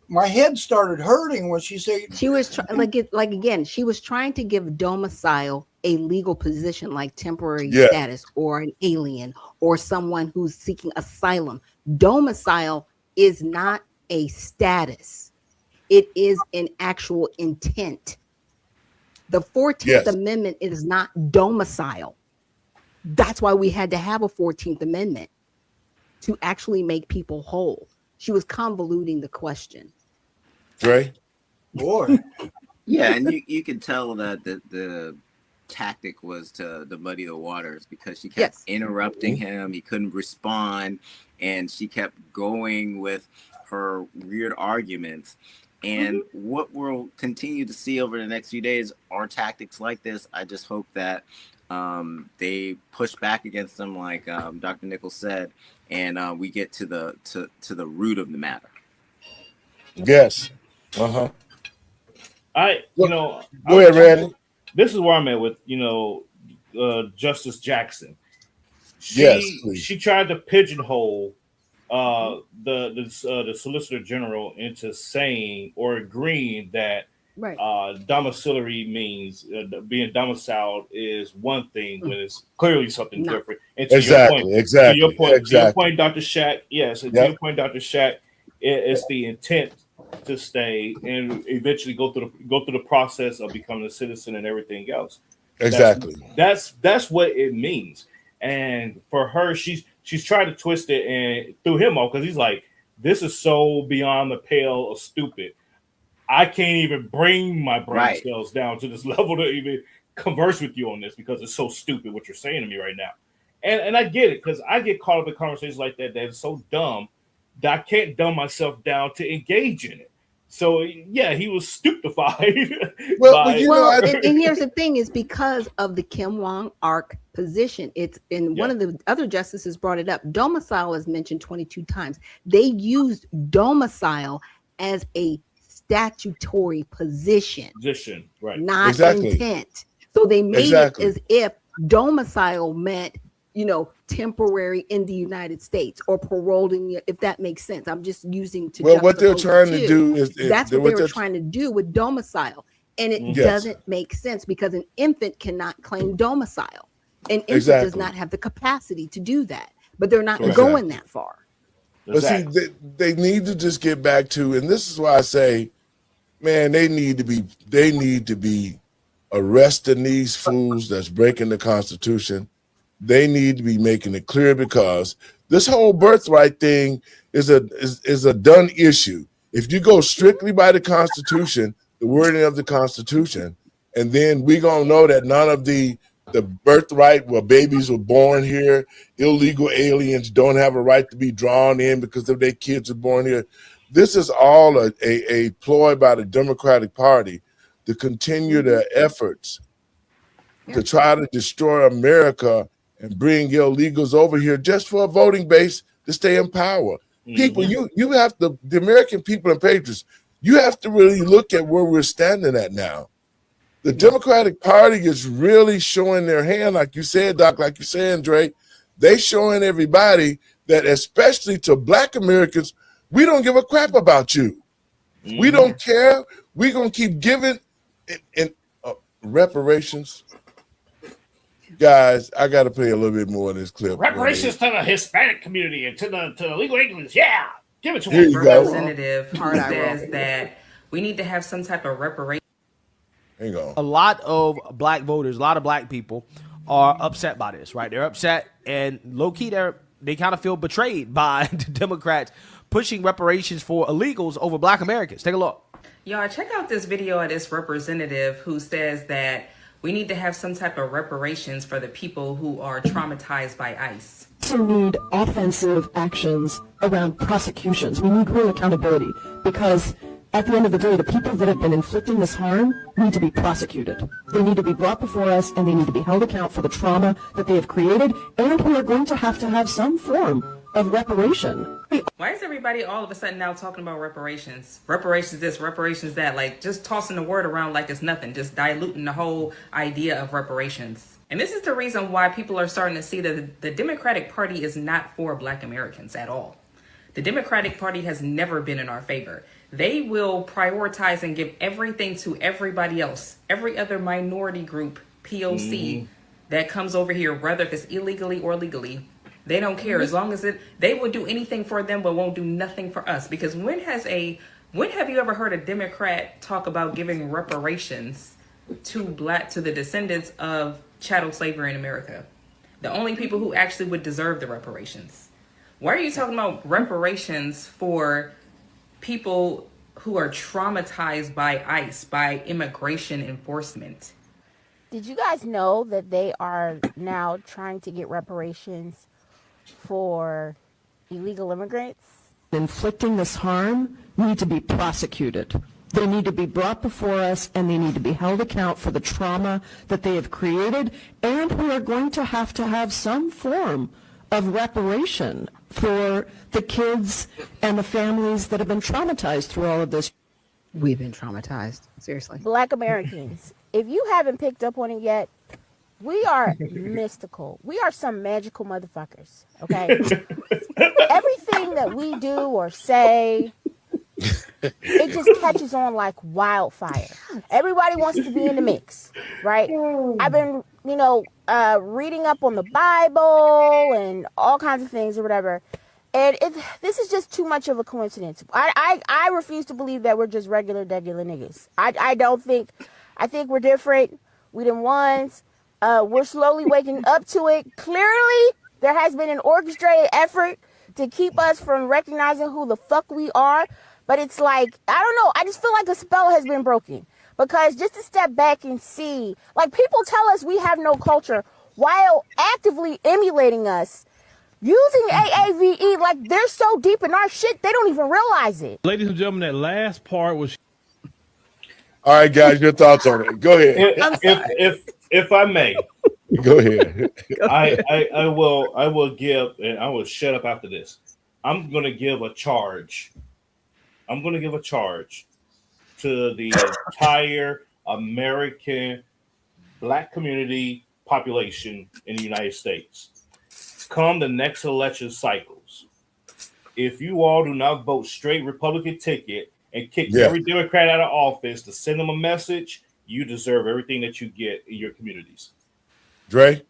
My head started hurting when she said she was again. She was trying to give domicile a legal position like temporary status or an alien or someone who's seeking asylum. Domicile is not a status; it is an actual intent. The 14th Amendment is not domicile. That's why we had to have a 14th Amendment. to actually make people whole. She was convoluting the question. Dre? Boy. Yeah, and you can tell that the tactic was to muddy the waters, because she kept interrupting him. He couldn't respond, and she kept going with her weird arguments. And what we'll continue to see over the next few days are tactics like this. I just hope that they push back against them, like Dr. Nichols said, and we get to the root of the matter. Yes. Uh-huh. Go ahead, Randy. This is where I'm at with, Justice Jackson. She tried to pigeonhole the Solicitor General into saying or agreeing that domiciliary means being domiciled is one thing when it's clearly something different. And to your point, Dr. Shack, yes, to your point, Dr. Shack, it's the intent to stay and eventually go through the process of becoming a citizen and everything else. Exactly. That's what it means. And for her, she's trying to twist it and threw him off, because he's like, this is so beyond the pale of stupid. I can't even bring my brain cells down to this level to even converse with you on this, because it's so stupid what you're saying to me right now. And I get it, because I get caught up in conversations like that is so dumb that I can't dumb myself down to engage in it. So yeah, he was stupefied. And here's the thing: is because of the Kim Wong Ark position. It's in one of the other justices brought it up. Domicile is mentioned 22 times. They used domicile as a statutory position, right? Not intent. So they made it as if domicile meant, temporary in the United States or paroled in, if that makes sense. I'm just using to. Well, what they're trying to do is that's what they were trying to do with domicile, and it doesn't make sense, because an infant cannot claim domicile. An infant does not have the capacity to do that, but they're not going that far. But see, they need to just get back to, and this is why I say, man, they need to be arresting these fools that's breaking the Constitution. They need to be making it clear, because this whole birthright thing is a done issue. If you go strictly by the Constitution, the wording of the Constitution, and then we're gonna know that none of the birthright where babies were born here, illegal aliens don't have a right to be drawn in because of their kids are born here. This is all a ploy by the Democratic Party to continue their efforts to try to destroy America and bring illegals over here just for a voting base to stay in power. People, you have to, the American people and patriots, you have to really look at where we're standing at now. The Democratic Party is really showing their hand, like you said, Doc, like you said, Andre. They showing everybody that, especially to Black Americans, we don't give a crap about you. We don't care. We're going to keep giving in reparations. Guys, I got to play a little bit more of this clip. Reparations to the Hispanic community and to the illegal aliens. Yeah, give it to me. Representative who says that we need to have some type of reparation. Hang on. A lot of Black voters, a lot of Black people are upset by this, right? They're upset, and low-key, they kind of feel betrayed by the Democrats pushing reparations for illegals over Black Americans. Take a look. Y'all, check out this video of this representative who says that we need to have some type of reparations for the people who are traumatized by ICE. We also need offensive actions around prosecutions. We need real accountability, because at the end of the day, the people that have been inflicting this harm need to be prosecuted. They need to be brought before us, and they need to be held account for the trauma that they have created, and we are going to have some form of reparation. Why is everybody all of a sudden now talking about reparations? Reparations this, reparations that, like just tossing the word around like it's nothing, just diluting the whole idea of reparations. And this is the reason why people are starting to see that the Democratic Party is not for Black Americans at all. The Democratic Party has never been in our favor. They will prioritize and give everything to everybody else, every other minority group, POC, that comes over here, whether if it's illegally or legally. They don't care, as long as they will do anything for them, but won't do nothing for us. Because when have you ever heard a Democrat talk about giving reparations to the descendants of chattel slavery in America? The only people who actually would deserve the reparations. Why are you talking about reparations for people who are traumatized by ICE, by immigration enforcement? Did you guys know that they are now trying to get reparations for illegal immigrants? Inflicting this harm need to be prosecuted. They need to be brought before us, and they need to be held account for the trauma that they have created, and we are going to have some form of reparation for the kids and the families that have been traumatized through all of this. We've been traumatized. Seriously. Black Americans, if you haven't picked up on it yet, we are mystical. We are some magical motherfuckers, okay? Everything that we do or say, it just catches on like wildfire. Everybody wants to be in the mix, right? I've been, reading up on the Bible and all kinds of things or whatever. And this is just too much of a coincidence. I refuse to believe that we're just regular niggas. I think we're different. We them ones. We're slowly waking up to it. Clearly, there has been an orchestrated effort to keep us from recognizing who the fuck we are. But it's like, I don't know. I just feel like a spell has been broken. Because just to step back and see, like, people tell us we have no culture while actively emulating us. Using AAVE, like, they're so deep in our shit, they don't even realize it. Ladies and gentlemen, that last part was... All right, guys, your thoughts on it. Go ahead. If I may. Go ahead. I will give, and I will shut up after this. I'm going to give a charge. To the entire American Black community population in the United States. Come the next election cycles, if you all do not vote straight Republican ticket and kick every Democrat out of office to send them a message, you deserve everything that you get in your communities. Dre?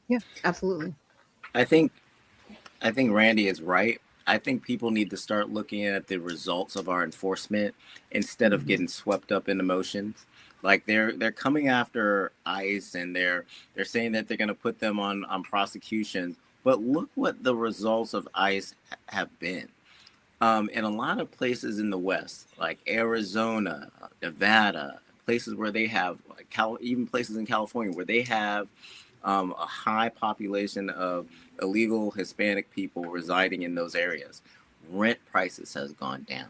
Yeah, absolutely. I think Randy is right. I think people need to start looking at the results of our enforcement instead of getting swept up in emotions. Like they're coming after ICE and they're saying that they're going to put them on prosecution. But look what the results of ICE have been. In a lot of places in the West, like Arizona, Nevada, places where they have, even places in California where they have a high population of illegal Hispanic people residing in those areas, rent prices has gone down.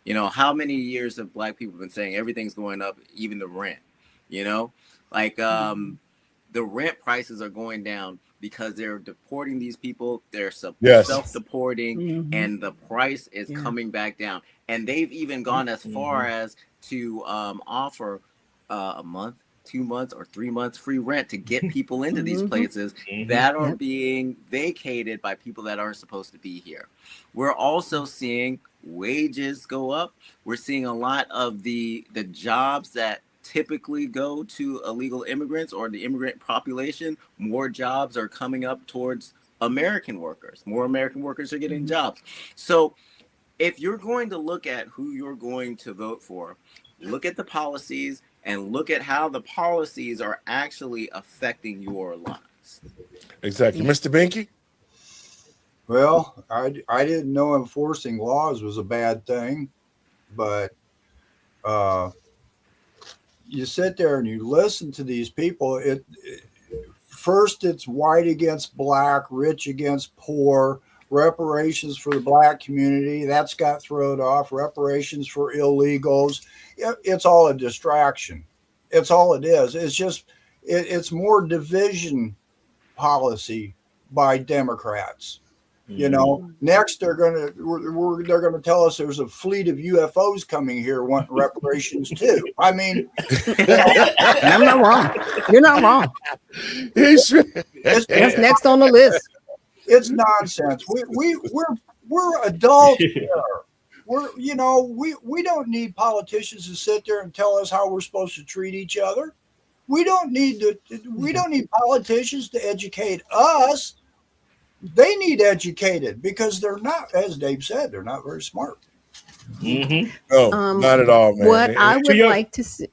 You know, how many years have Black people been saying everything's going up, even the rent? You know, like the rent prices are going down because they're deporting these people. They're self-deporting, and the price is coming back down. And they've even gone as far as to offer a month, 2 months, or 3 months free rent to get people into these places that are being vacated by people that aren't supposed to be here. We're also seeing wages go up. We're seeing a lot of the jobs that typically go to illegal immigrants or the immigrant population. More jobs are coming up towards American workers. More American workers are getting jobs. So if you're going to look at who you're going to vote for, look at the policies and look at how the policies are actually affecting your lives. Exactly. Mr. Binky? Well, I didn't know enforcing laws was a bad thing, but you sit there and you listen to these people. First it's white against black, rich against poor, reparations for the Black community, that's got thrown off, reparations for illegals. It's all a distraction. It's all it is. It's just, it's more division policy by Democrats. You know, next they're gonna tell us there's a fleet of UFOs coming here wanting reparations too. I mean, I'm not wrong. You're not wrong. It's next on the list. It's nonsense. We're adults here. We don't need politicians to sit there and tell us how we're supposed to treat each other. We don't need politicians to educate us. They need educated because they're not, as Dave said, they're not very smart. No, not at all, man. What I would like to see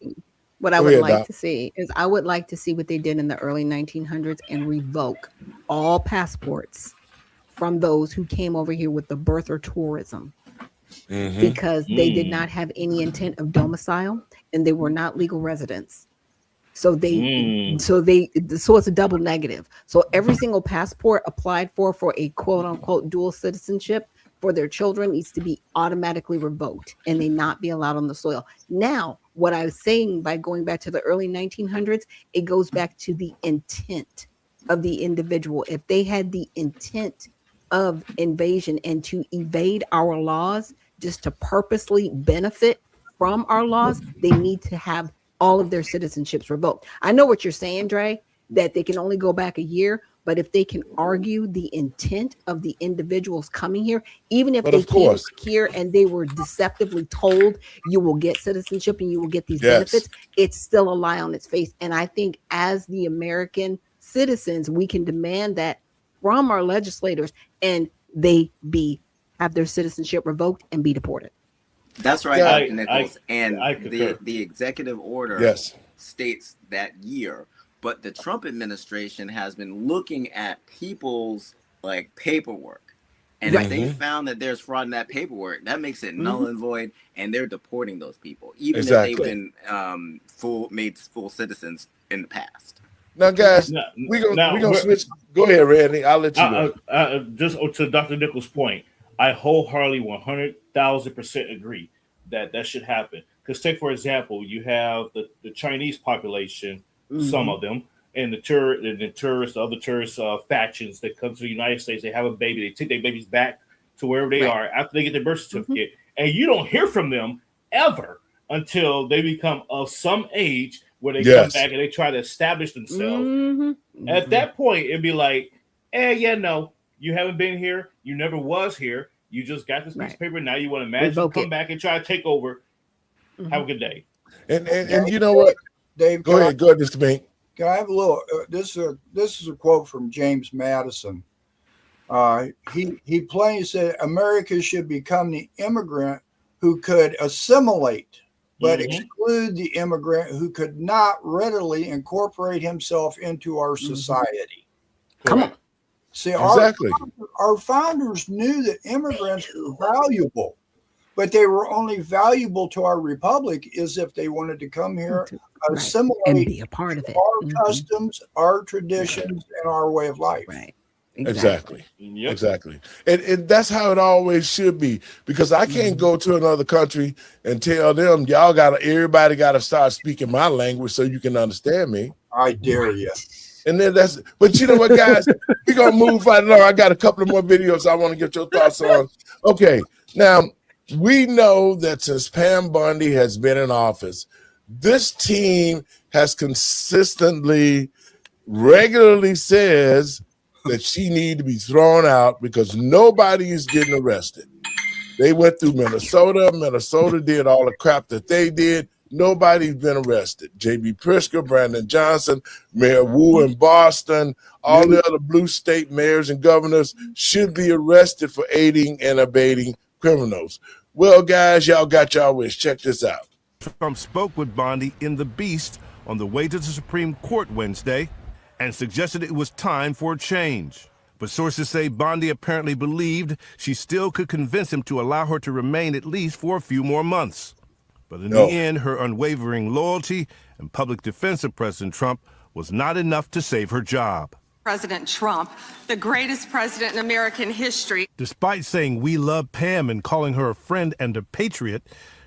is I would like to see what they did in the early 1900s and revoke all passports from those who came over here with the birther tourism, Mm-hmm. because they did not have any intent of domicile and they were not legal residents. So so it's a double negative. So every single passport applied for a quote unquote dual citizenship for their children needs to be automatically revoked and they not be allowed on the soil. Now, what I was saying by going back to the early 1900s, it goes back to the intent of the individual. If they had the intent of invasion and to evade our laws just to purposely benefit from our laws, they need to have all of their citizenships revoked. I know what you're saying, Dre, that they can only go back a year, but if they can argue the intent of the individuals coming here, even if they came here and they were deceptively told you will get citizenship and you will get these benefits, it's still a lie on its face. And I think as the American citizens, we can demand that from our legislators and they have their citizenship revoked and be deported. That's right, Dr. Nichols. And the executive order states that year, but the Trump administration has been looking at people's paperwork. And if they found that there's fraud in that paperwork, that makes it null and void, and they're deporting those people, even if they've been made full citizens in the past. Now, guys, we're gonna switch. Go ahead, Randy. I'll let you go. Just to Dr. Nichols' point, I wholeheartedly 100,000% agree that should happen. Because take, for example, you have the Chinese population, some of them, and the tourists, other tourist factions that come to the United States. They have a baby. They take their babies back to wherever they are after they get their birth certificate. And you don't hear from them ever until they become of some age where they come back and they try to establish themselves. At that point, it'd be like, no, you haven't been here. You never was here. You just got this piece of paper. Now you want to magically come back and try to take over. Have a good day. And you know what, Dave? Go ahead, Mr. Bink. Can I have a little? This is a quote from James Madison. He plainly said, "America should become the immigrant who could assimilate, but exclude the immigrant who could not readily incorporate himself into our society." Come on. See, our founders knew that immigrants were valuable, but they were only valuable to our republic is if they wanted to come here, assimilate, and be a part of it. Our customs, our traditions, and our way of life. Right. Exactly. And that's how it always should be, because I can't go to another country and tell them everybody got to start speaking my language so you can understand me. I dare you. And then but you know what, guys, we're going to move right along. I got a couple of more videos I want to get your thoughts on. Okay. Now, we know that since Pam Bondi has been in office, this team has regularly says that she need to be thrown out because nobody is getting arrested. They went through Minnesota. Minnesota did all the crap that they did. Nobody's been arrested. J.B. Pritzker, Brandon Johnson, Mayor Wu in Boston, all the other blue state mayors and governors should be arrested for aiding and abetting criminals. Well, guys, y'all got y'all wish. Check this out. Trump spoke with Bondi in the Beast on the way to the Supreme Court Wednesday and suggested it was time for a change. But sources say Bondi apparently believed she still could convince him to allow her to remain at least for a few more months. But in the end, her unwavering loyalty and public defense of President Trump was not enough to save her job. President Trump, the greatest president in American history. Despite saying we love Pam and calling her a friend and a patriot,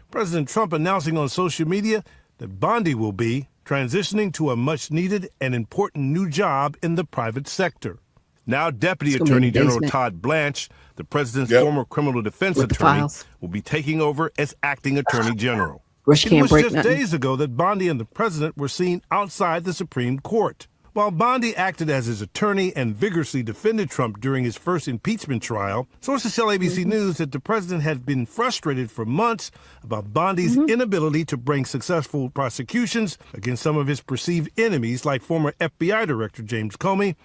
President Trump announcing on social media that Bondi will be transitioning to a much-needed and important new job in the private sector. Now, Deputy Attorney General Todd Blanche, the president's former criminal defense attorney, will be taking over as acting attorney general. It was just days ago that Bondi and the president were seen outside the Supreme Court. While Bondi acted as his attorney and vigorously defended Trump during his first impeachment trial, sources tell ABC News that the president had been frustrated for months about Bondi's inability to bring successful prosecutions against some of his perceived enemies, like former FBI Director James Comey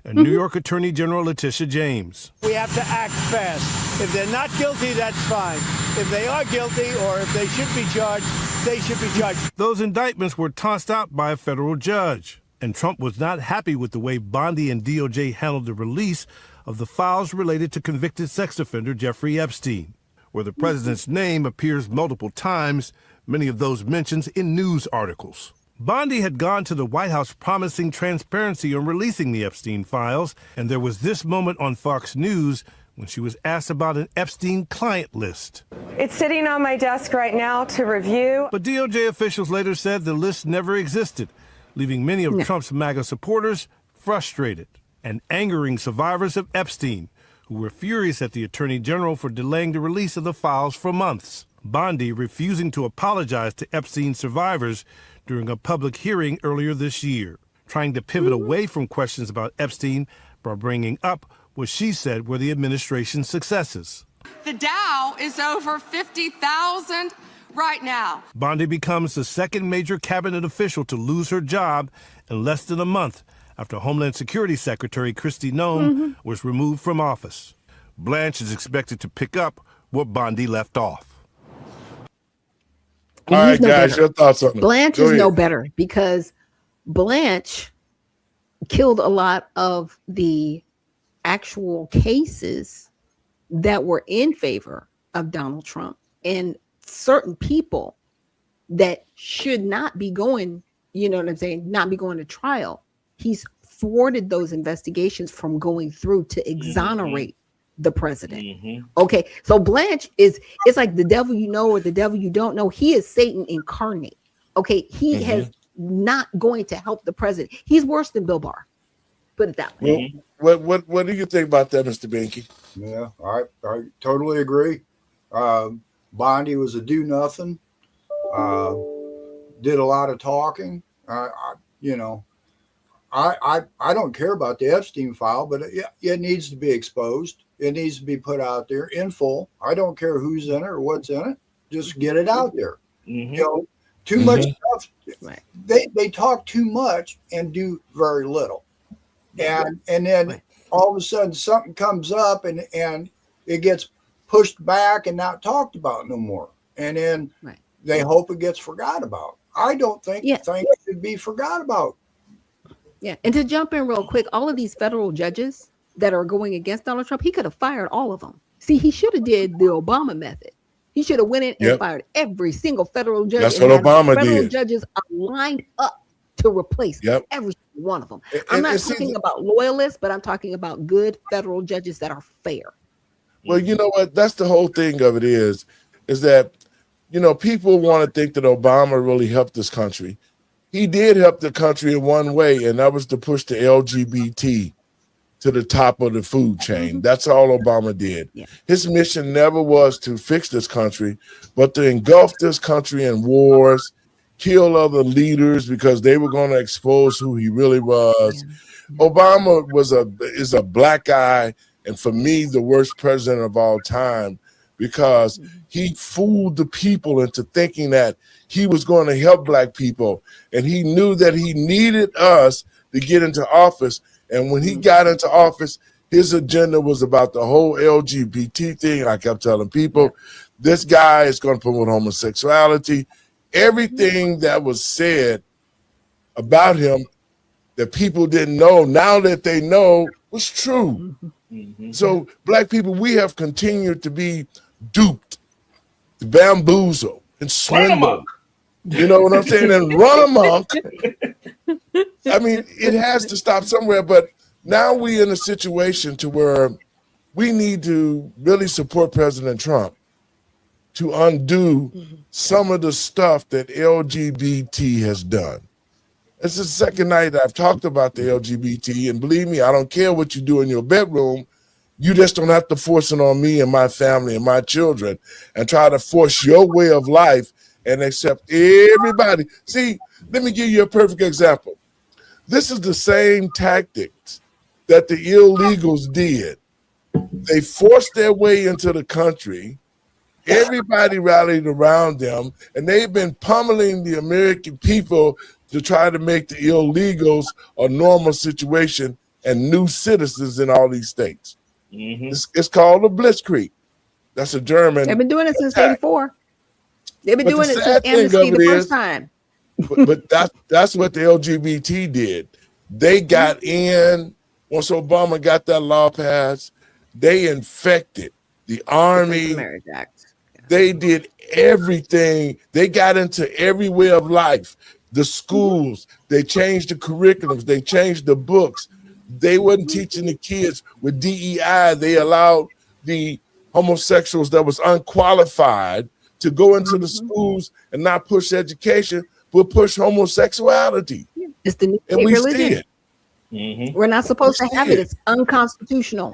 and New York Attorney General Letitia James. We have to act fast. If they're not guilty, that's fine. If they are guilty or if they should be charged, they should be charged. Those indictments were tossed out by a federal judge, and Trump was not happy with the way Bondi and DOJ handled the release of the files related to convicted sex offender Jeffrey Epstein, where the president's name appears multiple times, many of those mentions in news articles. Bondi had gone to the White House promising transparency on releasing the Epstein files, and there was this moment on Fox News when she was asked about an Epstein client list. It's sitting on my desk right now to review. But DOJ officials later said the list never existed, leaving many of Trump's MAGA supporters frustrated and angering survivors of Epstein, who were furious at the Attorney General for delaying the release of the files for months. Bondi refusing to apologize to Epstein survivors during a public hearing earlier this year, trying to pivot away from questions about Epstein by bringing up what she said were the administration's successes. The Dow is over 50,000 right now. Bondi becomes the second major cabinet official to lose her job in less than a month after Homeland Security Secretary Kristi Noem was removed from office. Blanche is expected to pick up where Bondi left off. All right, guys, your thoughts on it. Blanche is no better because Blanche killed a lot of the actual cases that were in favor of Donald Trump, and certain people that should not be going, you know what I'm saying, not be going to trial. He's thwarted those investigations from going through to exonerate the president. Okay, so Blanche it's like the devil you know or the devil you don't know. He is Satan incarnate. Okay, he has not going to help the president. He's worse than Bill Barr. Put it that way. What do you think about that, Mr. Binky? Yeah, I totally agree. Bondi was a do nothing. Did a lot of talking. You know, I don't care about the Epstein file, but it needs to be exposed. It needs to be put out there in full. I don't care who's in it or what's in it. Just get it out there. You know, too much stuff. Right. They talk too much and do very little. And then all of a sudden something comes up and it gets pushed back and not talked about no more. And then they hope it gets forgot about. I don't think things should be forgot about. Yeah. And to jump in real quick, all of these federal judges that are going against Donald Trump, he could have fired all of them. See, he should have did the Obama method. He should have went in and fired every single federal judge. That's what Obama did. Federal judges are lined up to replace every one of them. I'm not talking about loyalists, but I'm talking about good federal judges that are fair. Well, you know what? That's the whole thing of it is that, you know, people want to think that Obama really helped this country. He did help the country in one way, and that was to push the LGBT to the top of the food chain. That's all Obama did. His mission never was to fix this country, but to engulf this country in wars, kill other leaders because they were going to expose who he really was. Obama is a black guy, and for me, the worst president of all time, because he fooled the people into thinking that he was going to help black people, and he knew that he needed us to get into office. And when he got into office, his agenda was about the whole LGBT thing. I kept telling people, this guy is going to promote homosexuality. Everything that was said about him that people didn't know, now that they know, was true. So black people, we have continued to be duped, bamboozled, and swindled. You know what I'm saying? And run amok. I mean, it has to stop somewhere. But now we're in a situation to where we need to really support President Trump to undo some of the stuff that LGBT has done. It's the second night I've talked about the LGBT, and believe me, I don't care what you do in your bedroom. You just don't have to force it on me and my family and my children and try to force your way of life and accept everybody. See, let me give you a perfect example. This is the same tactics that the illegals did. They forced their way into the country. Everybody rallied around them, and they've been pummeling the American people to try to make the illegals a normal situation and new citizens in all these states. It's called a blitzkrieg. That's a German. They've been doing it since '84. They've been doing it since amnesty the first time. But that's what the LGBT did. They got in once Obama got that law passed, they infected the Army. Marriage Act. They did everything. They got into every way of life. The schools, they changed the curriculums, they changed the books. They wasn't teaching the kids with DEI. They allowed the homosexuals that was unqualified to go into the schools and not push education, but push homosexuality. It's the new And we religion. see it. Mm-hmm. We're not supposed to have it. It's unconstitutional.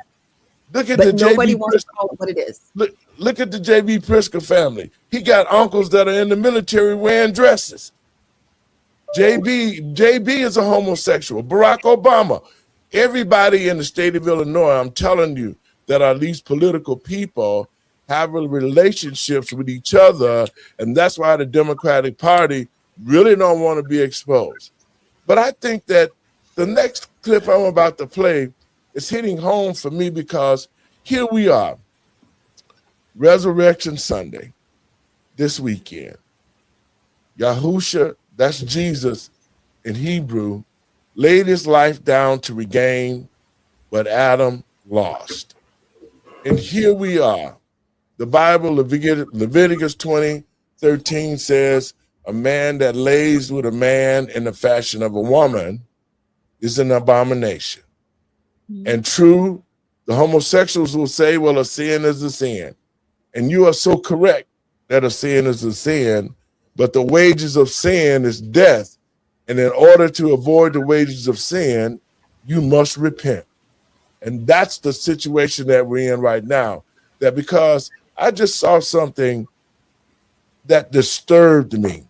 Look at But the nobody JB wants to call it what it is. Look at the JB Pritzker family. He got uncles that are in the military wearing dresses. JB is a homosexual. Barack Obama. Everybody in the state of Illinois, I'm telling you, that are these political people have relationships with each other, and that's why the Democratic Party really don't want to be exposed. But I think that the next clip I'm about to play is hitting home for me because here we are, Resurrection Sunday, this weekend. Yahusha, that's Jesus in Hebrew, laid his life down to regain what Adam lost. And here we are. The Bible, Leviticus 20:13 says, a man that lays with a man in the fashion of a woman is an abomination. And true, the homosexuals will say, well, a sin is a sin. And you are so correct that a sin is a sin, but the wages of sin is death. And in order to avoid the wages of sin, you must repent. And that's the situation that we're in right now. That because I just saw something that disturbed me.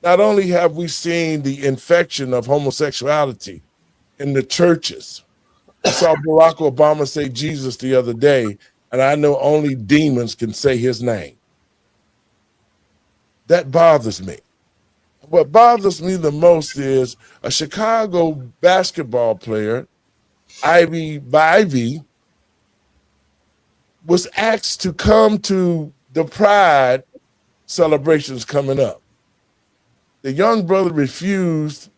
Not only have we seen the infection of homosexuality in the churches, I saw Barack Obama say Jesus the other day, and I know only demons can say his name. That bothers me. What bothers me the most is a Chicago basketball player, Ivy was asked to come to the Pride celebrations coming up. The young brother refused,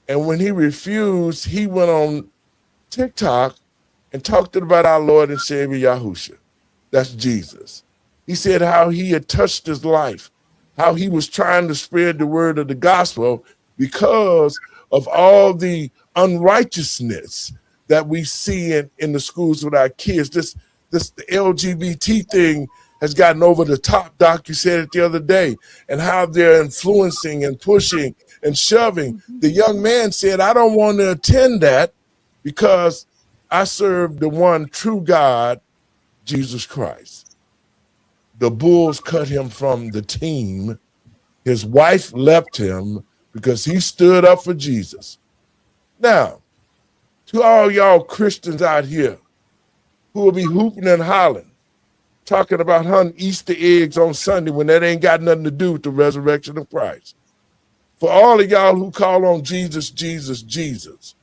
and when he refused, he went on TikTok and talked about our Lord and Savior Yahusha. That's Jesus. He said how he had touched his life, how he was trying to spread the word of the gospel because of all the unrighteousness that we see in the schools with our kids. The LGBT thing has gotten over the top. Doc, you said it the other day, and how they're influencing and pushing and shoving. The young man said, I don't want to attend that because I serve the one true God, Jesus Christ. The Bulls cut him from the team. His wife left him because he stood up for Jesus. Now, to all y'all Christians out here who will be hooping and hollering, talking about hunting Easter eggs on Sunday when that ain't got nothing to do with the resurrection of Christ. For all of y'all who call on Jesus, Jesus, Jesus.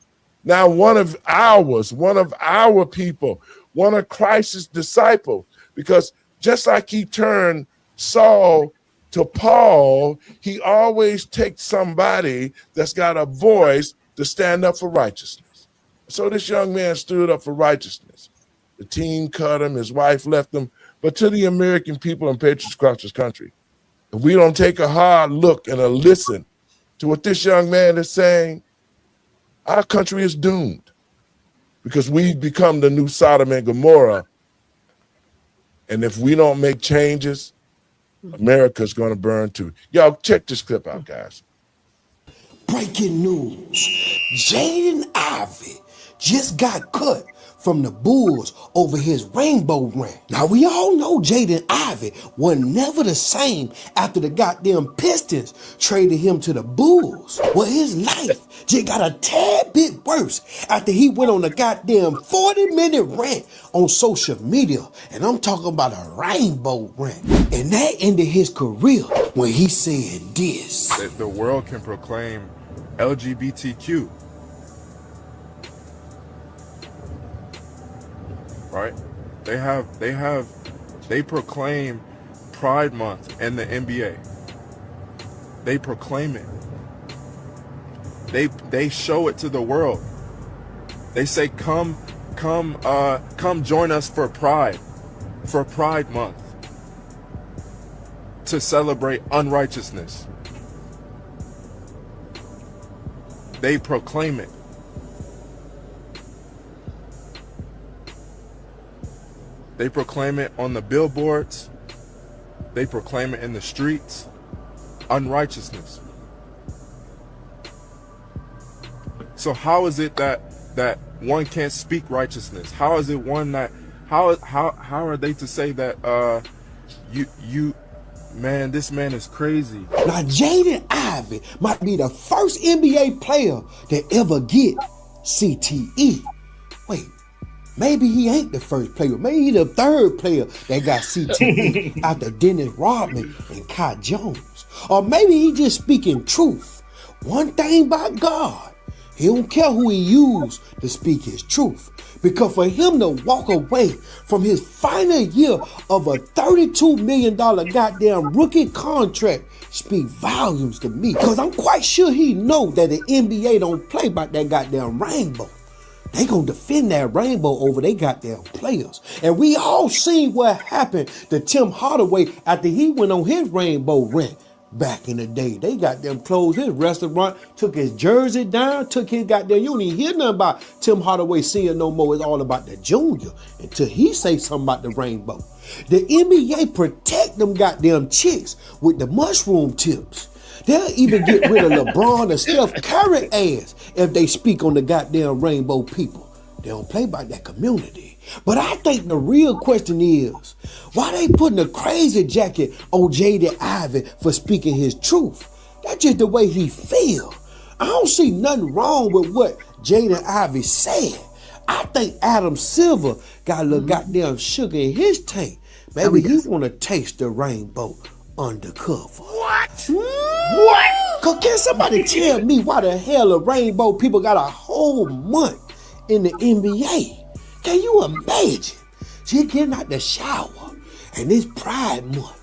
Now one of our people, one of Christ's disciples, because just like he turned Saul to Paul, he always takes somebody that's got a voice to stand up for righteousness. So this young man stood up for righteousness. The team cut him, his wife left him. But to the American people and patriots across this country, if we don't take a hard look and a listen to what this young man is saying, our country is doomed because we've become the new Sodom and Gomorrah. And if we don't make changes, America's going to burn too. Y'all check this clip out, guys. Breaking news. Jaden Ivey just got cut from the Bulls over his rainbow ring. Now we all know Jaden Ivey was never the same after the goddamn Pistons traded him to the Bulls. Well, his life just got a tad bit worse after he went on a goddamn 40-minute rant on social media. And I'm talking about a rainbow rant. And that ended his career when he said this. That the world can proclaim LGBTQ. Right? They proclaim Pride Month in the NBA. They proclaim it. They show it to the world. They say come join us for Pride Month, to celebrate unrighteousness. They proclaim it. They proclaim it on the billboards. They proclaim it in the streets. Unrighteousness. So how is it that one can't speak righteousness? How is it one that how are they to say that you man, this man is crazy? Now Jaden Ivey might be the first NBA player to ever get CTE. Wait, maybe he ain't the first player. Maybe he the third player that got CTE after Dennis Rodman and Kai Jones. Or maybe he just speaking truth. One thing about God, he don't care who he used to speak his truth. Because for him to walk away from his final year of a $32 million goddamn rookie contract speak volumes to me. Because I'm quite sure he know that the NBA don't play by that goddamn rainbow. They gonna defend that rainbow over they goddamn players. And we all seen what happened to Tim Hardaway after he went on his rainbow rant. Back in the day, they got them closed his restaurant, took his jersey down, took his goddamn, you don't even hear nothing about Tim Hardaway Sr. no more. It's all about the junior until he say something about the rainbow. The NBA protect them goddamn chicks with the mushroom tips. They'll even get rid of LeBron and Steph Curry ass if they speak on the goddamn rainbow people. They don't play by that community. But I think the real question is, why they putting a crazy jacket on Jaden Ivey for speaking his truth? That's just the way he feel. I don't see nothing wrong with what Jaden Ivey said. I think Adam Silver got a little goddamn sugar in his tank. Maybe he want to taste the rainbow undercover. What? What? Cause can somebody tell me why the hell the rainbow people got a whole month in the NBA? Can you imagine? She getting out the shower and it's Pride Month.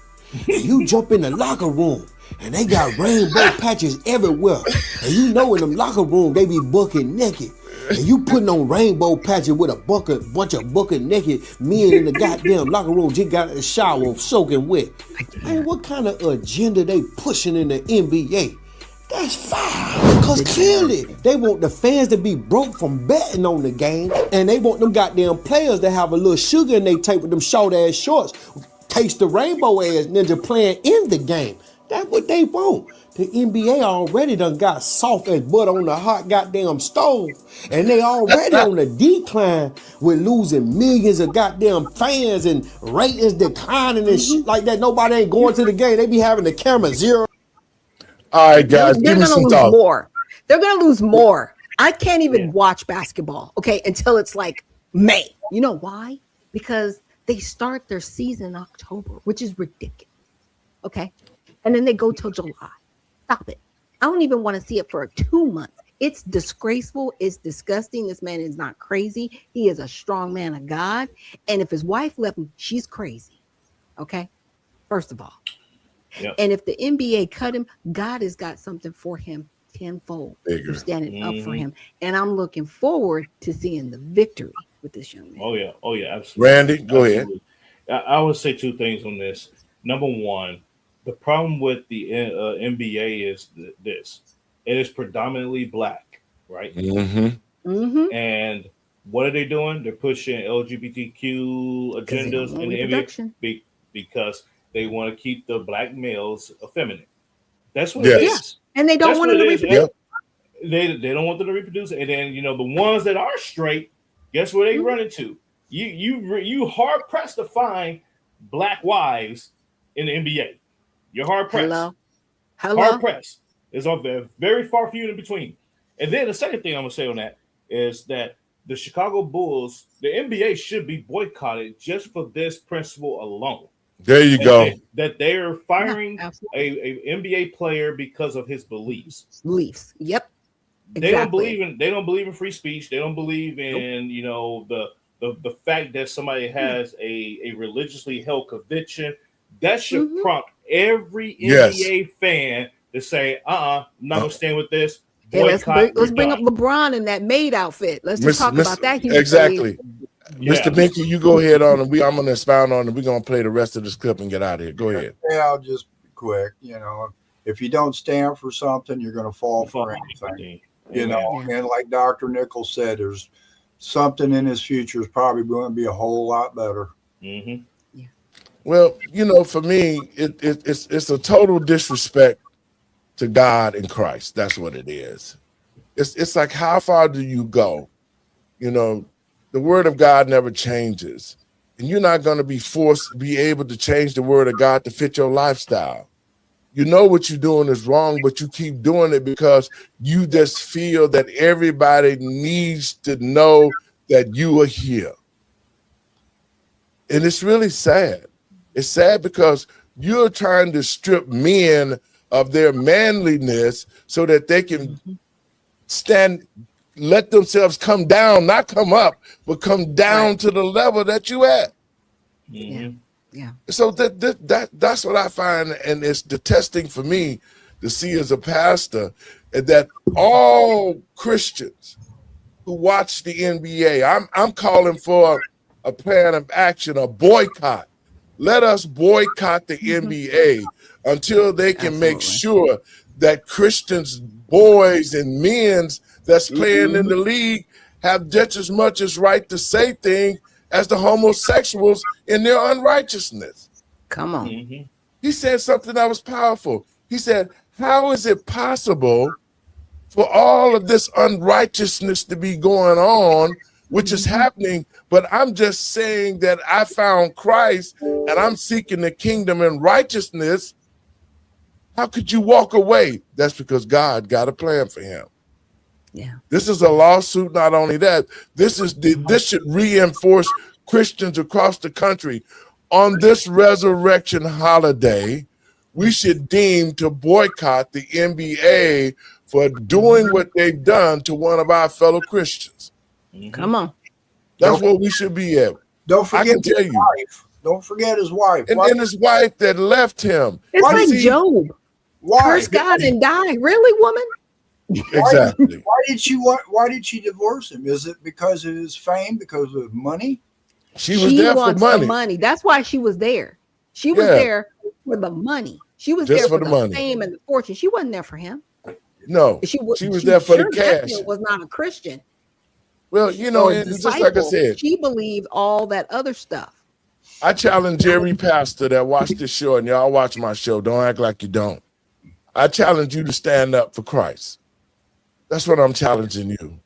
And you jump in the locker room and they got rainbow patches everywhere. And you know in them locker room they be bucket naked. And you putting on rainbow patches with a bunch of bucket naked men in the goddamn locker room just got in the shower soaking wet. Man, what kind of agenda they pushing in the NBA? That's foul. Because clearly they want the fans to be broke from betting on the game, and they want them goddamn players to have a little sugar in their tape with them short ass shorts, taste the rainbow ass ninja playing in the game. That's what they want. The NBA already done got soft as butter on the hot goddamn stove, and they already on the decline with losing millions of goddamn fans and ratings declining and shit like that. Nobody ain't going to the game. They be having the camera zero. All right, guys, they're give me gonna some lose thoughts. more. They're gonna lose more. I can't even watch basketball, okay, until it's like May. You know why? Because they start their season in October, which is ridiculous. Okay. And then they go till July. Stop it. I don't even want to see it for 2 months. It's disgraceful. It's disgusting. This man is not crazy. He is a strong man of God. And if his wife left him, she's crazy. Okay. First of all. Yep. And if the NBA cut him, God has got something for him tenfold. You're standing up for him. And I'm looking forward to seeing the victory with this young man. Oh, yeah, absolutely. Randy, go ahead. I would say two things on this. Number one, the problem with the NBA is this. It is predominantly black, right? And what are they doing? They're pushing LGBTQ agendas in the NBA because they want to keep the black males effeminate. That's what it is. And they don't want them to reproduce. They don't want them to reproduce. And then, the ones that are straight, guess where they run into? You hard pressed to find black wives in the NBA. You're hard pressed. Hello. Hard pressed. There's very far few in between. And then the second thing I'm gonna say on that is that the Chicago Bulls, the NBA should be boycotted just for this principle alone. There you go. That they're firing a NBA player because of his beliefs. Yep. They don't believe in free speech. They don't believe in the fact that somebody has a religiously held conviction. That should prompt every NBA fan to say, I'm not gonna stand with this. Hey, let's boycott, bring up rebut. LeBron in that maid outfit. Let's just talk Miss, about that human exactly. Yeah. Mr. Binky, you go ahead on, and I'm going to expound on it. We're going to play the rest of this clip and get out of here. Go ahead. Yeah, I'll just be quick. You know, if you don't stand for something, you're going to fall for anything. You know, and like Dr. Nichols said, there's something in his future is probably going to be a whole lot better. Mm-hmm. Yeah. Well, you know, for me, it's a total disrespect to God and Christ. That's what it is. It's like, how far do you go? You know, the word of God never changes, and you're not going to be able to change the word of God to fit your lifestyle. You know what you're doing is wrong, but you keep doing it because you just feel that everybody needs to know that you are here. And it's really sad. It's sad because you're trying to strip men of their manliness so that they can let themselves come down, not come up, but come down to the level that you at. Yeah. Yeah. So that's what I find, and it's detesting for me to see as a pastor that all Christians who watch the NBA, I'm calling for a plan of action, a boycott. Let us boycott the NBA until they can make sure that Christians, boys and men's that's playing in the league have just as much as right to say things as the homosexuals in their unrighteousness. Come on. He said something that was powerful. He said, how is it possible for all of this unrighteousness to be going on, which is happening, but I'm just saying that I found Christ and I'm seeking the kingdom and righteousness. How could you walk away? That's because God got a plan for him. Yeah. This is a lawsuit. Not only that, this should reinforce Christians across the country. On this resurrection holiday, we should deem to boycott the NBA for doing what they've done to one of our fellow Christians. Come on. That's what we should be at. Don't forget I can tell his you. wife. Don't forget his wife. And his wife that left him. It's like Job. Why? Curse God and die. Really, woman? Exactly. Why did she divorce him? Is it because of his fame? Because of money? She was there for money. The money. That's why she was there. She was there for the money. She was Just there for for the the money. fame and the fortune. She wasn't there for him. No, she was there for the cash. Definitely was not a Christian. Well, you know, Or a and just like I disciple. said, She believed all that other stuff. I challenge every pastor that watched this show, and y'all watch my show. Don't act like you don't. I challenge you to stand up for Christ. That's what I'm challenging you.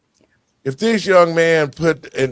If this young man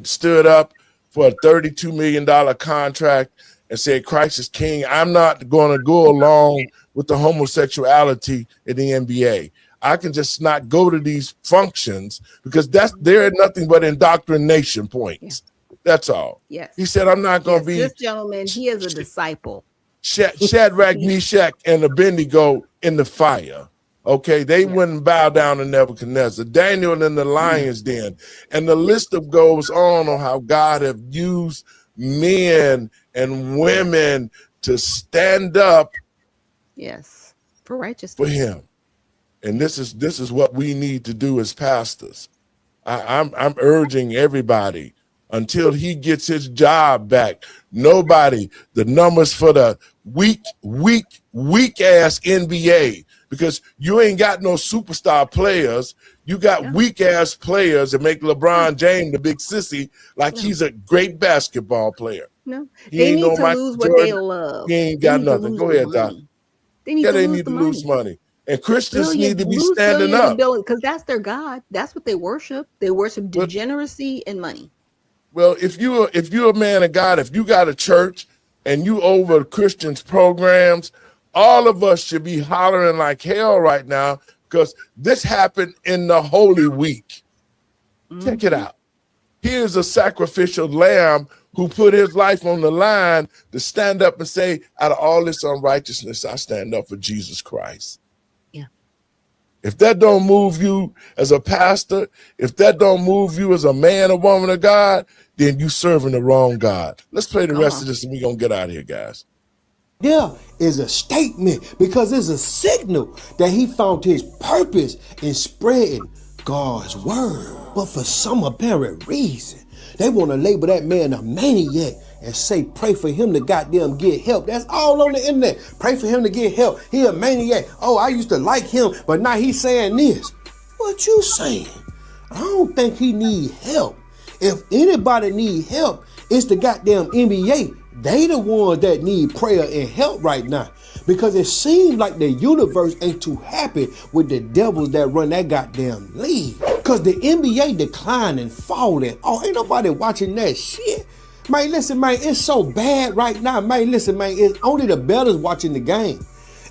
stood up for a $32 million contract and said Christ is king, I'm not going to go along with the homosexuality in the NBA. I can just not go to these functions because they're nothing but indoctrination points. That's all. Yes. He said, I'm not going to be This gentleman, he is a disciple. Shadrach, Meshach, and Abednego in the fire. Okay, they wouldn't bow down to Nebuchadnezzar. Daniel in the lion's den. And the list goes on how God have used men and women to stand up Yes. For righteousness. for him. And this is what we need to do as pastors. I'm urging everybody until he gets his job back. Nobody, the numbers for the weak ass NBA, because you ain't got no superstar players. You got weak ass players that make LeBron James the big sissy like he's a great basketball player. No, He they ain't need no to Michael lose what Jordan. they love. He ain't They got need to nothing. lose Go the ahead, Doc. money. They need Yeah, to they lose need the to money. lose money. And Christians need to be Lose standing billions and up. billions, because that's their God. That's what they worship. They worship degeneracy and money. Well, if you're a man of God, if you got a church and you over Christians programs, all of us should be hollering like hell right now because this happened in the Holy Week. Check it out. Here's a sacrificial lamb who put his life on the line to stand up and say, out of all this unrighteousness, I stand up for Jesus Christ. Yeah. If that don't move you as a pastor, if that don't move you as a man or woman of God, then you serving the wrong God. Let's play the rest of this and we're going to get out of here, guys. There is a statement because it's a signal that he found his purpose in spreading God's word. But for some apparent reason, they want to label that man a maniac and say pray for him to goddamn get help. That's all on the internet. Pray for him to get help. He a maniac. Oh, I used to like him, but now he's saying this. What you saying? I don't think he need help. If anybody need help, it's the goddamn NBA. They the ones that need prayer and help right now. Because it seems like the universe ain't too happy with the devils that run that goddamn league. Because the NBA declining, falling. Oh, ain't nobody watching that shit. Man, listen, man, it's so bad right now. Man, listen, man, it's only the betters watching the game.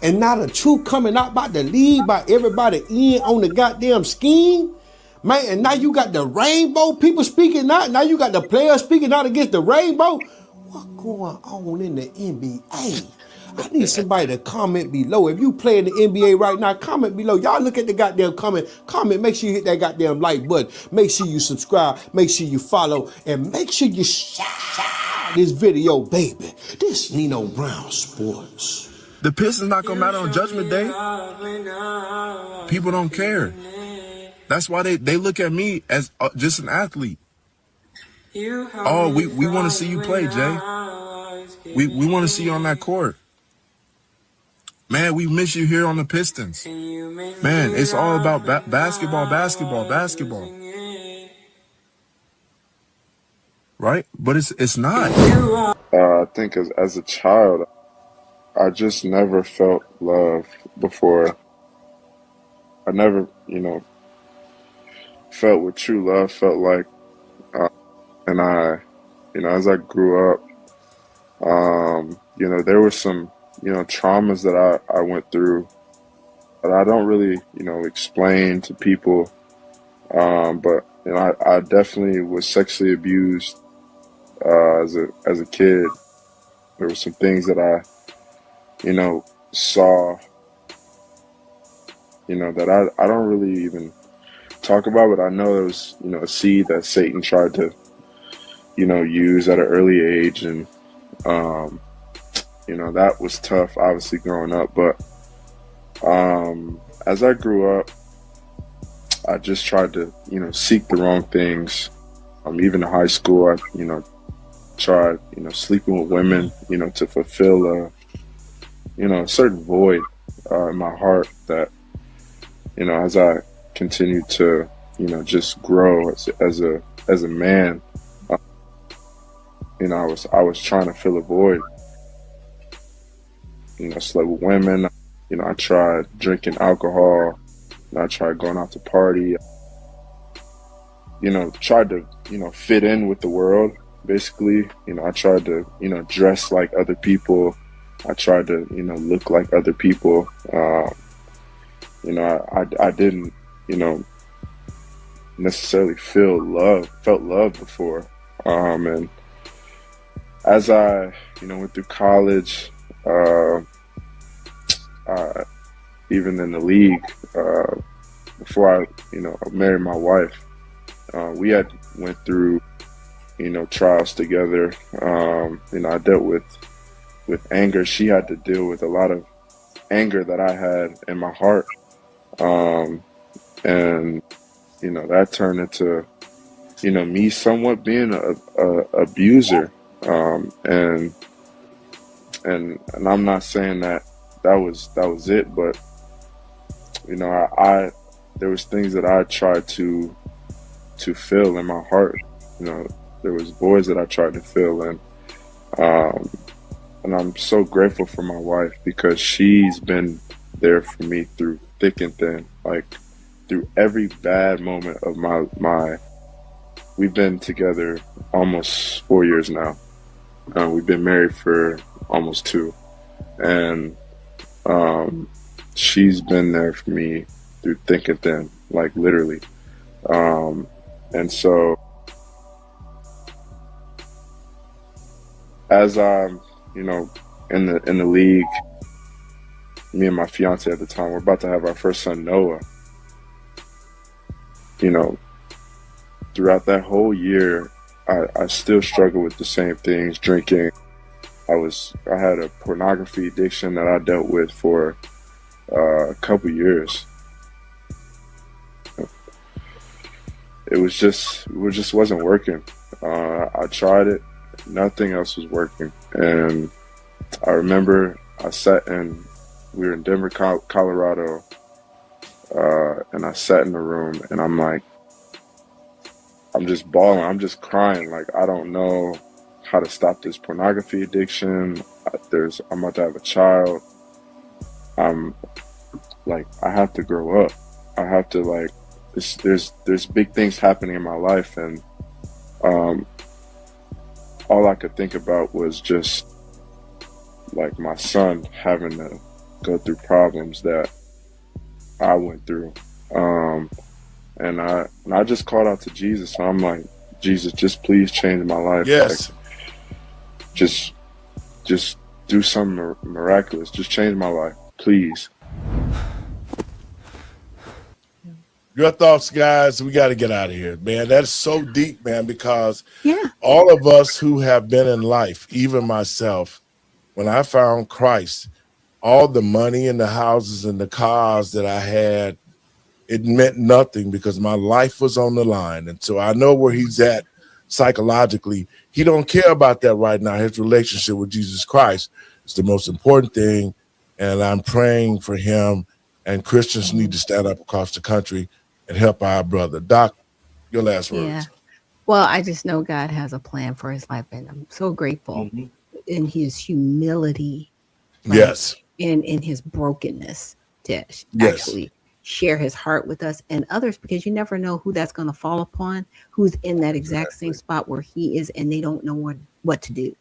And now the truth coming out about the league, by everybody in on the goddamn scheme. Man, and now you got the rainbow people speaking out. Now you got the players speaking out against the rainbow. What going on in the NBA? I need somebody to comment below. If you play in the NBA right now, comment below. Y'all look at the goddamn comment. Make sure you hit that goddamn like button. Make sure you subscribe. Make sure you follow. And make sure you share this video, baby. This Nino Brown Sports. The Pistons not gonna matter on Judgment Day. People don't care. That's why they look at me as just an athlete. Oh, we want to see you play, Jay. We want to see you on that court. Man, we miss you here on the Pistons. Man, it's all about basketball. Right? But it's not. I think as a child, I just never felt love before. I never, felt what true love felt like. And I, as I grew up, there were some, traumas that I went through that I don't really, explain to people. But, I definitely was sexually abused as a kid. There were some things that I, saw, that I don't really even talk about, but I know there was, a seed that Satan tried to, use at an early age. And, that was tough, obviously, growing up. But as I grew up, I just tried to, seek the wrong things. Even in high school, I, tried, sleeping with women, to fulfill a certain void in my heart that, as I continued to, just grow as a man, I was trying to fill a void. Slept with women. I tried drinking alcohol. I tried going out to party. Tried to, fit in with the world, basically. I tried to, dress like other people. I tried to, look like other people. I didn't, necessarily felt love before. And as I, went through college, even in the league, before I, married my wife, we had went through, trials together. I dealt with anger. She had to deal with a lot of anger that I had in my heart. And, that turned into, me somewhat being a abuser. And I'm not saying that was it, but, I there was things that I tried to fill in my heart. There was voids that I tried to fill in. And I'm so grateful for my wife because she's been there for me through thick and thin, like through every bad moment of my we've been together almost 4 years now. We've been married for almost 2. And she's been there for me through thick and thin, like literally. And so as I'm, in the league, me and my fiance at the time, we're about to have our first son, Noah. Throughout that whole year, I still struggle with the same things, drinking, I had a pornography addiction that I dealt with for a couple years. It just wasn't working. I tried it, nothing else was working. And I remember we were in Denver, Colorado, and I sat in the room and I'm like, I'm just bawling, I'm just crying. Like, I don't know how to stop this pornography addiction. I'm about to have a child. I'm like, I have to grow up. I have to, like, there's big things happening in my life, and all I could think about was just like my son having to go through problems that I went through. And I just called out to Jesus. And I'm like, Jesus, just please change my life. Yes. Like, just do something miraculous. Just change my life, please. Your thoughts, guys? We got to get out of here, man. That's so deep, man, because all of us who have been in life, even myself, when I found Christ, all the money and the houses and the cars that I had, it meant nothing because my life was on the line. And so I know where he's at psychologically. He don't care about that right now. His relationship with Jesus Christ is the most important thing. And I'm praying for him, and Christians need to stand up across the country and help our brother. Doc, your last words. Yeah. Well, I just know God has a plan for his life, and I'm so grateful in his humility. Yes. In his brokenness to actually share his heart with us and others, because you never know who that's going to fall upon, who's in that exact same spot where he is, and they don't know what to do,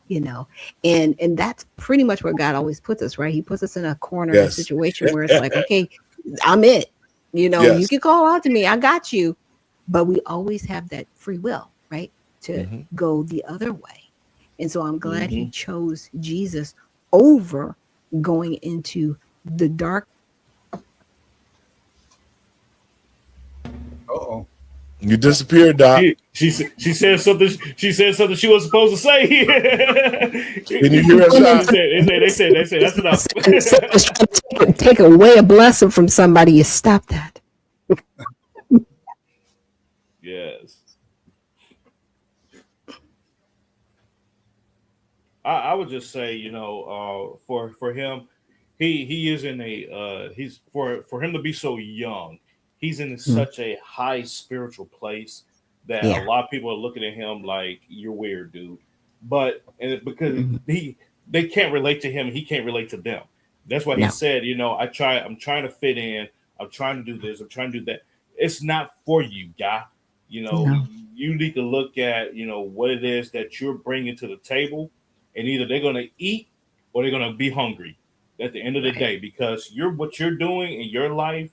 you know. And that's pretty much where God always puts us, right? He puts us in a corner, a situation where it's like, okay, I'm it. You know, you can call out to me, I got you. But we always have that free will, right? To go the other way. And so I'm glad he chose Jesus over going into the dark. Uh-oh. You disappeared, Doc. She said something. She said something she wasn't supposed to say. Can you hear us, Doc? They said that's enough. Take away a blessing from somebody. You stop that. Yes. I would just say, you know, for him, he is in a he's for him to be so young, he's in such a high spiritual place that a lot of people are looking at him like, you're weird, dude. But because they can't relate to him, he can't relate to them. That's why he said, you know, I'm trying to fit in, I'm trying to do this, I'm trying to do that. It's not for you, guy. You know, you need to look at, you know, what it is that you're bringing to the table, and either they're going to eat or they're going to be hungry at the end of the day, because what you're doing in your life,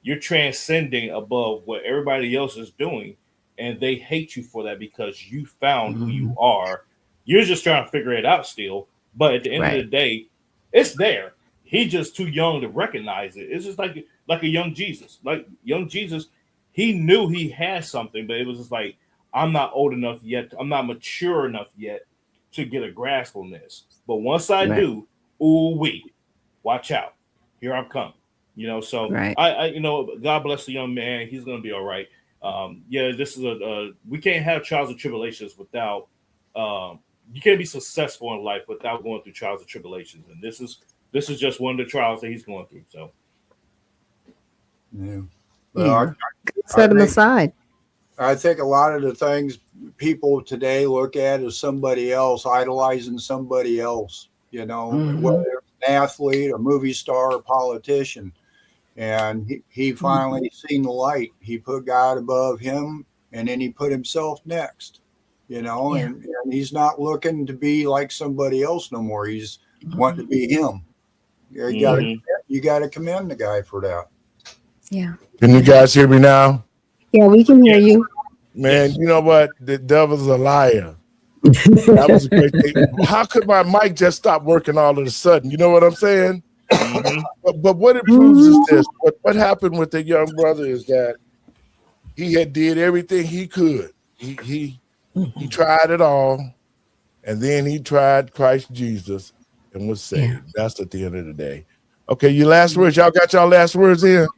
you're transcending above what everybody else is doing, and they hate you for that because you found who you are. You're just trying to figure it out still, but at the end of the day, it's there. He's just too young to recognize it. It's just like a young Jesus. Like young Jesus, he knew he had something, but it was just like, I'm not old enough yet. I'm not mature enough yet to get a grasp on this. But once I do, watch out. Here I'm coming. You know, so I you know, God bless the young man. He's going to be all right. This is we can't have trials and tribulations without, you can't be successful in life without going through trials and tribulations. And this is just one of the trials that he's going through. So, set him aside. I think a lot of the things people today look at as somebody else, idolizing somebody else, you know, whether it's an athlete, a movie star, or politician. And he finally seen the light. He put God above him, and then he put himself next, you know, and he's not looking to be like somebody else no more. He's wanting to be him. You got to commend the guy for that. Yeah. Can you guys hear me now? Yeah, we can hear you. Man, you know what? The devil's a liar. That was a great thing. How could my mic just stop working all of a sudden? You know what I'm saying? But what it proves is this. What happened with the young brother is that he had did everything he could. He tried it all, and then he tried Christ Jesus and was saved. That's at the end of the day. Okay, your last words. Y'all got y'all last words in?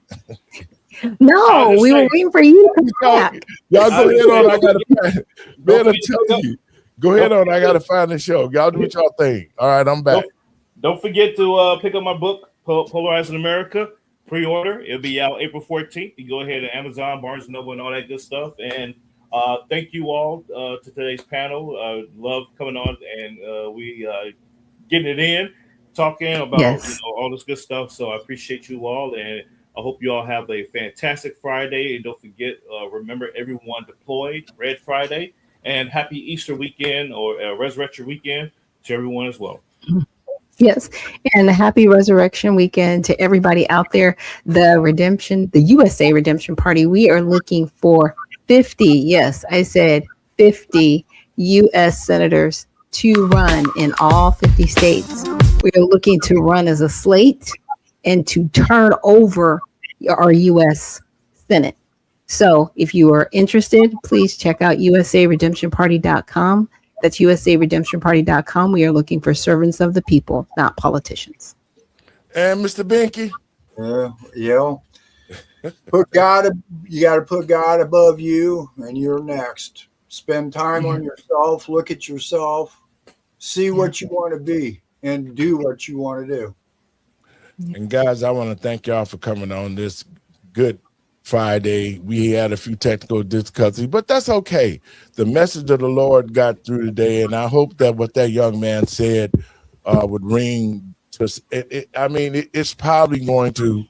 No, we were waiting for you to come back. Y'all go ahead on. I gotta find it. Man, I'm telling you. Go ahead on. I gotta find the show. Y'all do what y'all think. All right, I'm back. Don't forget to pick up my book, Polarizing America. Pre-order. It'll be out April 14th. You go ahead to Amazon, Barnes & Noble, and all that good stuff. And thank you all to today's panel. Love coming on, and we getting it in, talking about all this good stuff. So I appreciate you all, and I hope you all have a fantastic Friday. And don't forget, remember everyone deployed, Red Friday, and happy Easter weekend or Resurrection weekend to everyone as well. Yes, and happy Resurrection weekend to everybody out there. The USA Redemption Party, we are looking for 50, yes, I said 50 U.S. senators to run in all 50 states. We are looking to run as a slate and to turn over our U.S. Senate. So if you are interested, please check out usaredemptionparty.com. That's usaredemptionparty.com. We are looking for servants of the people, not politicians. And Mr. Binky? You got to put God above you, and you're next. Spend time on yourself, look at yourself, see what you want to be, and do what you want to do. And guys, I want to thank y'all for coming on this Good Friday. We had a few technical difficulties, but that's okay. The message of the Lord got through today, and I hope that what that young man said would ring to it's probably going to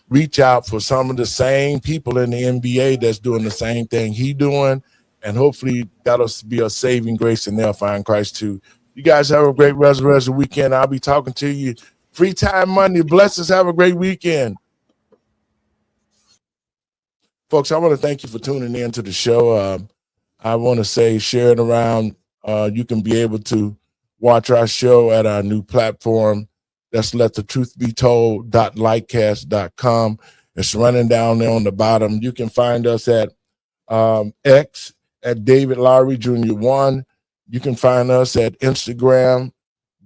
reach out for some of the same people in the NBA that's doing the same thing he doing, and hopefully that'll be a saving grace and they'll find Christ too. You guys have a great Resurrection weekend. I'll be talking to you free time Monday. Blessings. Have a great weekend. Folks, I want to thank you for tuning in to the show. I want to say share it around. You can be able to watch our show at our new platform. That's letthetruthbetold.lightcast.com. It's running down there on the bottom. You can find us at X at David Lowry Jr. 1. You can find us at Instagram,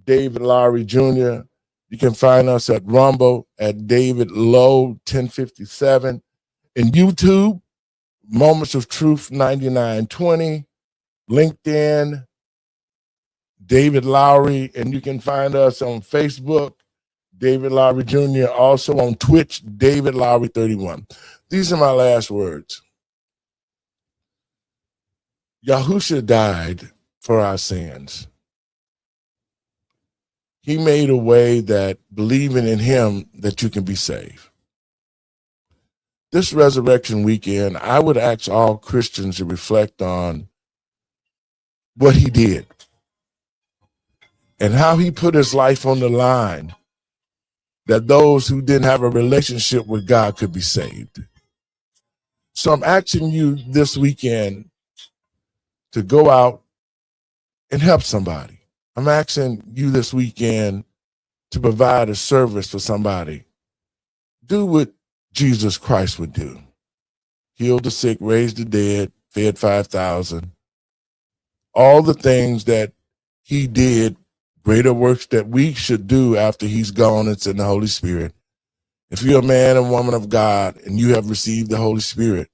David Lowry Jr. You can find us at Rumble at David Low 1057. In YouTube, Moments of Truth 9920, LinkedIn, David Lowry, and you can find us on Facebook, David Lowry Jr., also on Twitch, David Lowry 31. These are my last words. Yahusha died for our sins. He made a way that believing in him that you can be saved. This Resurrection weekend, I would ask all Christians to reflect on what he did and how he put his life on the line that those who didn't have a relationship with God could be saved. So I'm asking you this weekend to go out and help somebody. I'm asking you this weekend to provide a service for somebody. Do what Jesus Christ would do. Healed the sick, raised the dead, fed 5,000. All the things that he did, greater works that we should do after he's gone and sent the Holy Spirit. If you're a man and woman of God and you have received the Holy Spirit,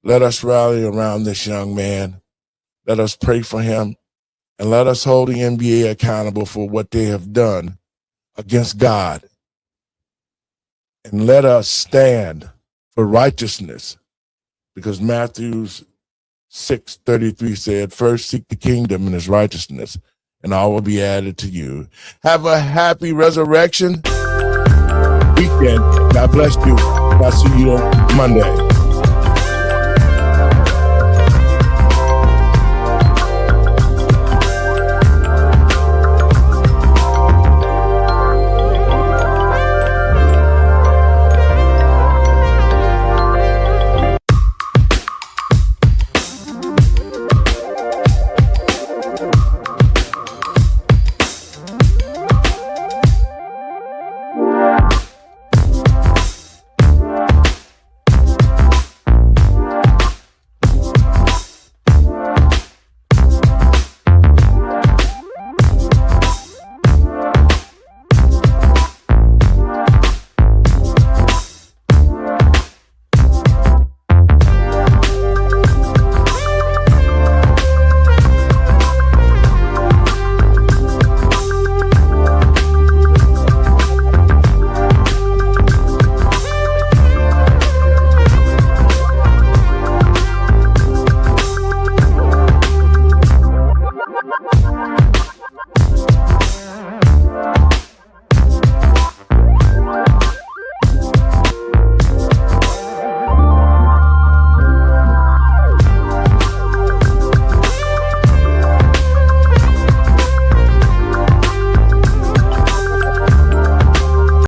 let us rally around this young man. Let us pray for him, and let us hold the NBA accountable for what they have done against God. And let us stand for righteousness, because Matthew 6:33 said, first seek the kingdom and his righteousness, and all will be added to you. Have a happy Resurrection weekend. God bless you. I'll see you on Monday.